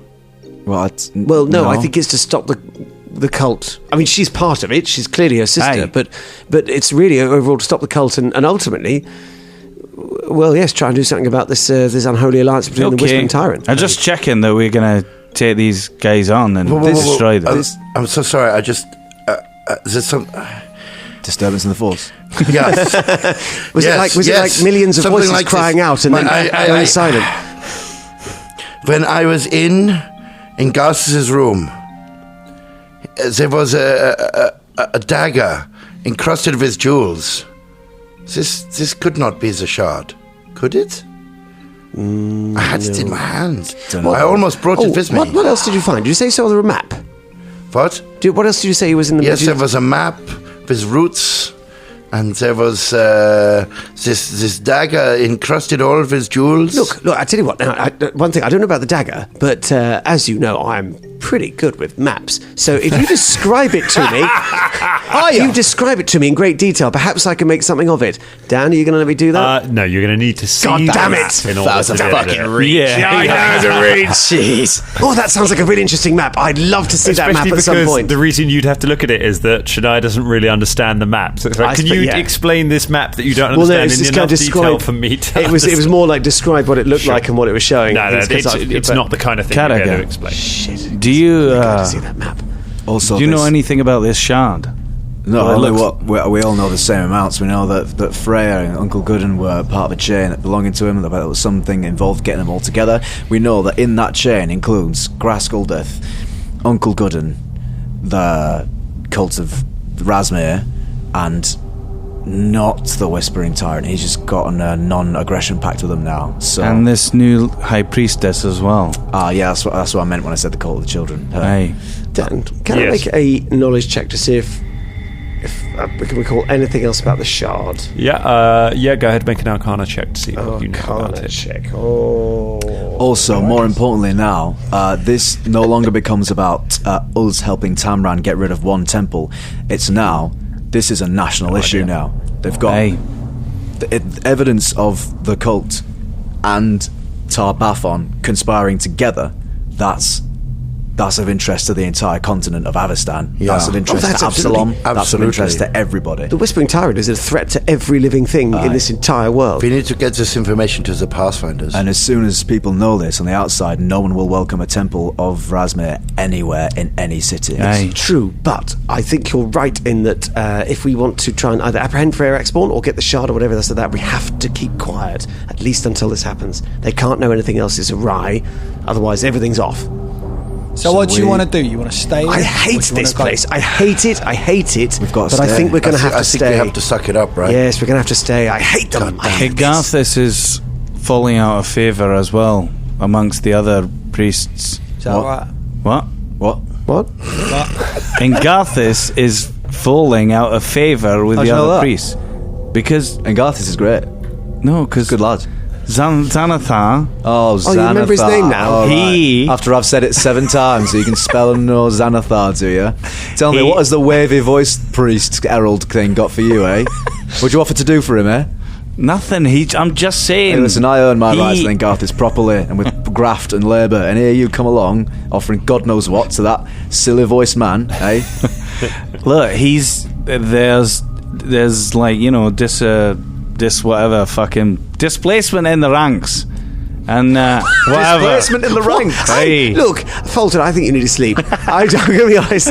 Speaker 1: Well, no, I think it's to stop the cult. I mean, she's part of it. She's clearly her sister,
Speaker 5: Aye.
Speaker 1: but it's really overall to stop the cult and ultimately, well, yes, try and do something about this unholy alliance between the Whispering Tyrant.
Speaker 5: I'm just checking that we're going to take these guys on and destroy them.
Speaker 7: I'm so sorry. I just is there some
Speaker 10: disturbance in the force.
Speaker 7: Yes.
Speaker 1: Was it like millions of
Speaker 7: Something
Speaker 1: voices
Speaker 7: like
Speaker 1: crying
Speaker 7: this.
Speaker 1: out and then going silent?
Speaker 7: When I was in Garth's room, there was a dagger encrusted with jewels. This could not be the shard, could it? I had it in my hand. I almost brought it with me.
Speaker 1: What else did you find? Did you say saw there a map?
Speaker 7: What?
Speaker 1: What else did you say was in the map?
Speaker 7: Yes, there was a map with roots, and there was this dagger encrusted all with jewels.
Speaker 1: Look, I tell you what. Now, one thing I don't know about the dagger, but as you know, I'm pretty good with maps. So if you describe it to me, you describe it to me in great detail. Perhaps I can make something of it. Dan, are you going to let me do that?
Speaker 3: No, you're going to need to see.
Speaker 1: God damn
Speaker 3: the
Speaker 1: it!
Speaker 3: map in order to be able to-
Speaker 1: reach.
Speaker 5: Yeah.
Speaker 1: I know the reach. Jeez. Oh, that sounds like a really interesting map. I'd love to see that map
Speaker 3: Especially
Speaker 1: at some
Speaker 3: because
Speaker 1: point.
Speaker 3: the reason you'd have to look at it is that Shania doesn't really understand the map. So it's like, can you explain this map that you don't understand in enough detail for me to
Speaker 1: It was more like describe what it looked like and what it was showing.
Speaker 3: No, it's not the kind of thing you're going to explain.
Speaker 1: Shit.
Speaker 5: Do you
Speaker 1: see that map?
Speaker 10: Also,
Speaker 5: do you know anything about this shard?
Speaker 10: No,
Speaker 5: Well,
Speaker 10: only we all know the same amounts. We know that Freya and Uncle Gooden were part of a chain belonging to him, that there was something involved getting them all together. We know that in that chain includes Graskuldeth, Uncle Gooden, the cult of Rasmir, and not the Whispering Tyrant. He's just gotten a non-aggression pact with them now. So,
Speaker 5: And this new high priestess as well.
Speaker 10: yeah, that's what I meant when I said the cult of the children. Her.
Speaker 5: Aye.
Speaker 1: Dan, can I make a knowledge check to see if we can recall anything else about the shard?
Speaker 3: Yeah, go ahead, make an Arcana check to see what you know about
Speaker 1: Arcana
Speaker 3: it.
Speaker 1: check.
Speaker 10: Also, more importantly now, this no longer becomes about us helping Tamran get rid of one temple. It's now, this is a national issue now. They've got evidence of the cult and Tar-Bathon conspiring together. That's of interest to the entire continent of Avestan.
Speaker 7: Yeah.
Speaker 10: That's of interest
Speaker 1: that's
Speaker 10: to Absalom.
Speaker 1: absolutely-
Speaker 10: That's of interest to everybody.
Speaker 1: The Whispering Tyrant is a threat to every living thing in this entire world.
Speaker 7: We need to get this information to the Pathfinders.
Speaker 10: And as soon as people know this on the outside, no one will welcome a temple of Rasmir anywhere in any city.
Speaker 5: Aye.
Speaker 1: True, but I think you're right in that if we want to try and either apprehend Freya Axborn or get the shard or whatever that's that, we have to keep quiet, at least until this happens. They can't know anything else is awry, otherwise everything's off.
Speaker 4: So what do you want to do? You want to stay?
Speaker 1: I hate this place. I hate it.
Speaker 10: We've got to
Speaker 1: but I
Speaker 10: stay.
Speaker 1: think we're going to have to
Speaker 7: I
Speaker 1: stay.
Speaker 7: think we have to suck it up, right?
Speaker 1: Yes, we're going to have to stay. I hate them. I hate this.
Speaker 5: Garthus is falling out of favour as well amongst the other priests.
Speaker 4: Is that right?
Speaker 5: What?
Speaker 1: What?
Speaker 5: And Garthus is falling out of favour with
Speaker 10: How'd
Speaker 5: the
Speaker 10: you know
Speaker 5: other
Speaker 10: that?
Speaker 5: priests. Because...
Speaker 10: And Garthus is great.
Speaker 5: No, because...
Speaker 10: Good lad.
Speaker 5: Xanathar...
Speaker 10: Oh, Xanathar.
Speaker 1: you remember his name now?
Speaker 10: All right.
Speaker 5: He-
Speaker 10: After I've said it 7 times, so you can spell and know Xanathar, do you? Tell me,
Speaker 5: He-
Speaker 10: what has the wavy voiced priest herald thing got for you, eh? What'd you offer to do for him, eh?
Speaker 5: Nothing. I'm just saying...
Speaker 10: Hey, listen, I earn my
Speaker 5: He-
Speaker 10: rights then, Garthus, properly, and with graft and labour, and here you come along, offering God knows what to that silly voiced man, eh?
Speaker 5: Look, there's like, you know, this whatever fucking displacement in the ranks. And whatever.
Speaker 10: Displacement in the ranks.
Speaker 5: Hey.
Speaker 1: Look, Fulton, I think you need to sleep. I'm going to be honest.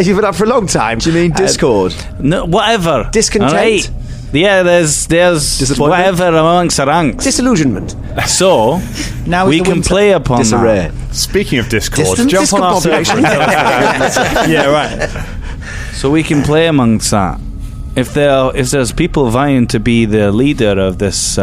Speaker 1: You've been up for a long time.
Speaker 10: Do you mean discord?
Speaker 5: No, whatever.
Speaker 1: Discontent?
Speaker 5: All right? there's whatever amongst the ranks.
Speaker 1: Disillusionment.
Speaker 5: So
Speaker 4: Now
Speaker 5: we
Speaker 4: is the
Speaker 5: can
Speaker 4: winter.
Speaker 5: play upon
Speaker 10: Disarray.
Speaker 5: that.
Speaker 3: Speaking of Discord,
Speaker 1: Distant
Speaker 3: jump on our
Speaker 1: discombobulation.
Speaker 3: server.
Speaker 5: Yeah, right. So we can play amongst that. If there's people vying to be the leader of this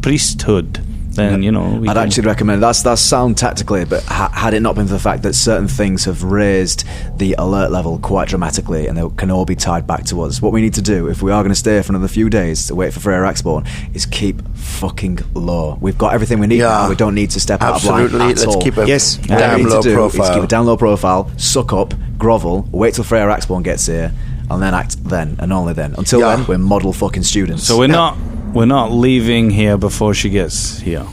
Speaker 5: priesthood, then we
Speaker 10: I'd
Speaker 5: can-
Speaker 10: actually recommend that's sound tactically, but had it not been for the fact that certain things have raised the alert level quite dramatically, and they can all be tied back to us. What we need to do, if we are going to stay for another few days to wait for Freya Axborn, is keep fucking low. We've got everything we need now. We don't need to step out of line
Speaker 7: Absolutely.
Speaker 10: at
Speaker 7: Let's
Speaker 10: all.
Speaker 7: keep a
Speaker 1: Yes.
Speaker 10: What we
Speaker 7: damn
Speaker 10: need
Speaker 7: low
Speaker 10: to do
Speaker 7: profile.
Speaker 10: is keep a down low profile, suck up, grovel, wait till Freya Axborn gets here, and then act then and only then. Until then, we're model fucking students.
Speaker 5: So we're not leaving here before she gets here.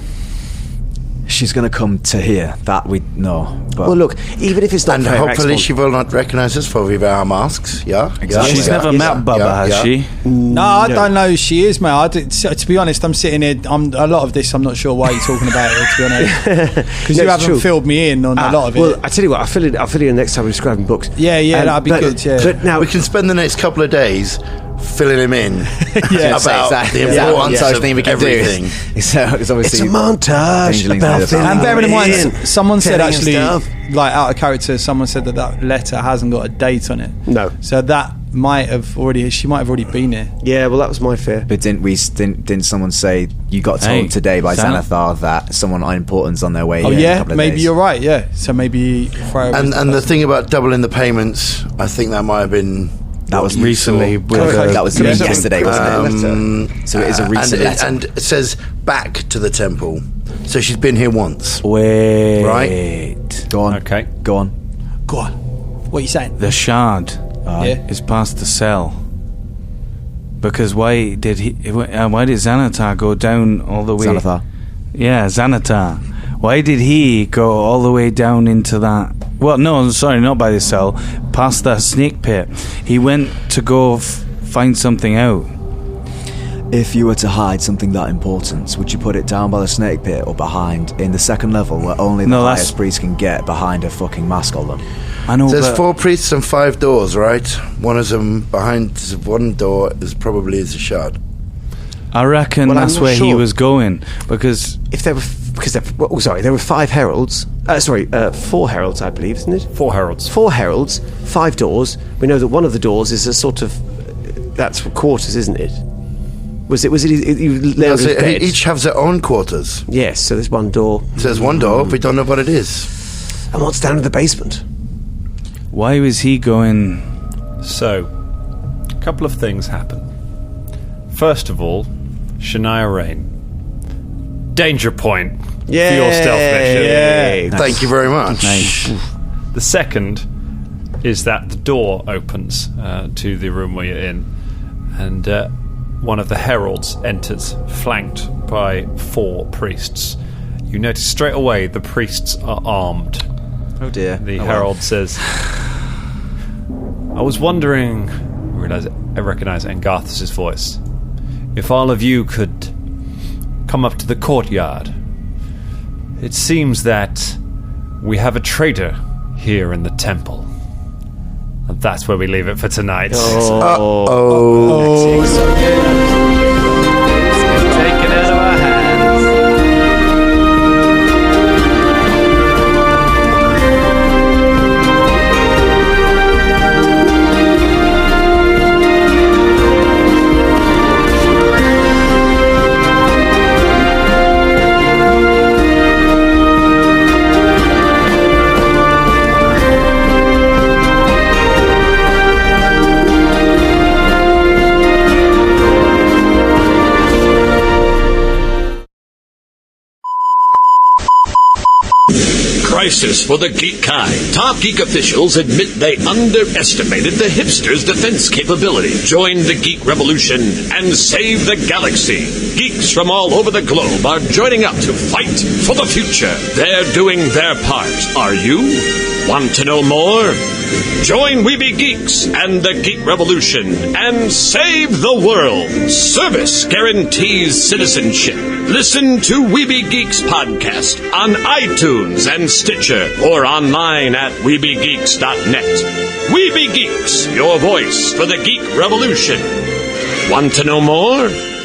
Speaker 10: She's going to come to here. That we know. But
Speaker 1: Well, look, even if it's not
Speaker 7: And
Speaker 1: Freya
Speaker 7: hopefully
Speaker 1: Axborn-
Speaker 7: she will not recognize us for we wear our masks. Yeah?
Speaker 10: Exactly.
Speaker 5: She's
Speaker 7: Yeah.
Speaker 5: never
Speaker 7: Yeah.
Speaker 5: met Bubba,
Speaker 7: Yeah.
Speaker 5: has
Speaker 7: Yeah.
Speaker 5: she?
Speaker 4: No, I don't know who she is, mate. To be honest, I'm sitting here. A lot of this, I'm not sure why you're talking about it. To be honest, because
Speaker 1: No,
Speaker 4: you
Speaker 1: it's
Speaker 4: haven't
Speaker 1: true.
Speaker 4: filled me in on a lot of it.
Speaker 1: Well, I tell you what, I'll fill it in next time we're describing books.
Speaker 4: Yeah, that'd be good. Yeah.
Speaker 1: But now
Speaker 7: We can spend the next couple of days filling him in about the
Speaker 2: one
Speaker 7: importance
Speaker 2: such
Speaker 7: of
Speaker 2: thing we can
Speaker 7: everything.
Speaker 10: So it's
Speaker 1: it's
Speaker 10: obviously
Speaker 1: a montage
Speaker 10: Dangerlings
Speaker 1: about
Speaker 10: made of
Speaker 1: filling
Speaker 4: And bearing in mind,
Speaker 1: in,
Speaker 4: someone said
Speaker 1: telling
Speaker 4: actually,
Speaker 1: stuff.
Speaker 4: like out of character, someone said that letter hasn't got a date on it.
Speaker 1: No.
Speaker 4: So that she might have already been here.
Speaker 1: Yeah, well, that was my fear.
Speaker 10: But didn't someone say you got told
Speaker 5: Hey,
Speaker 10: today by
Speaker 5: Xanath.
Speaker 10: Xanathar that someone of importance on their way?
Speaker 4: Oh
Speaker 10: here in a
Speaker 4: yeah,
Speaker 10: couple of
Speaker 4: maybe
Speaker 10: days?
Speaker 4: you're right. Yeah. So maybe Freya was
Speaker 7: And the
Speaker 4: person.
Speaker 7: thing about doubling the payments, I think that might have been
Speaker 10: That was
Speaker 5: Recently,
Speaker 10: that was
Speaker 4: Yeah.
Speaker 10: yesterday, wasn't it? So it is a recent letter.
Speaker 7: and it says back to the temple. So she's been here once.
Speaker 5: Wait.
Speaker 7: Right.
Speaker 10: Go on.
Speaker 3: Okay.
Speaker 10: Go on.
Speaker 4: Go on. What are you saying?
Speaker 5: The shard
Speaker 4: Yeah.
Speaker 5: is past the cell. Because why did Xanatar go down all the way?
Speaker 10: Xanathar.
Speaker 5: Yeah, Xanatar. Why did he go all the way down into that? Well, no, sorry, not by the cell. Past that snake pit. He went to go find something out.
Speaker 10: If you were to hide something that important, would you put it down by the snake pit or behind in the second level where only the
Speaker 5: No, that's-
Speaker 10: highest priest can get behind a fucking mask on them?
Speaker 5: I know,
Speaker 7: There's
Speaker 5: but
Speaker 7: 4 priests and 5 doors, right? One of them behind one door is probably a shard.
Speaker 5: I reckon
Speaker 1: Well, I'm
Speaker 5: that's
Speaker 1: not
Speaker 5: where he
Speaker 1: sure.
Speaker 5: was going. Because
Speaker 1: If there were, there were 5 heralds. 4 heralds, I believe, isn't it?
Speaker 3: 4 heralds.
Speaker 1: 4 heralds, 5 doors. We know that one of the doors is a sort of that's quarters, isn't it? Was it? You lay on
Speaker 7: Does
Speaker 1: his
Speaker 7: it,
Speaker 1: bed?
Speaker 7: each have their own quarters.
Speaker 1: Yes. So there's one door.
Speaker 7: So there's one door, we don't know what it is.
Speaker 1: And what's down in the basement?
Speaker 5: why was he going?
Speaker 3: So, a couple of things happen. First of all, Shania Rain. Danger point for your stealth mission.
Speaker 1: Yay.
Speaker 7: Thank you very much.
Speaker 3: The second is that the door opens to the room where you're in, and one of the heralds enters, flanked by 4 priests. You notice straight away the priests are armed.
Speaker 10: Oh dear.
Speaker 3: The herald says, I was wondering, I recognize Angarthus' voice, if all of you could come up to the courtyard. It seems that we have a traitor here in the temple. And that's where we leave it for tonight.
Speaker 5: Taken out of our hands.
Speaker 11: Crisis for the geek kind. Top geek officials admit they underestimated the hipsters' defense capability. Join the geek revolution and save the galaxy. Geeks from all over the globe are joining up to fight for the future. They're doing their part. Are you? Want to know more? Join Weeby Geeks and the Geek Revolution and save the world. Service guarantees citizenship. Listen to Weeby Geeks podcast on iTunes and Stitcher or online at weebygeeks.net. Weeby Geeks, your voice for the Geek Revolution. Want to know more?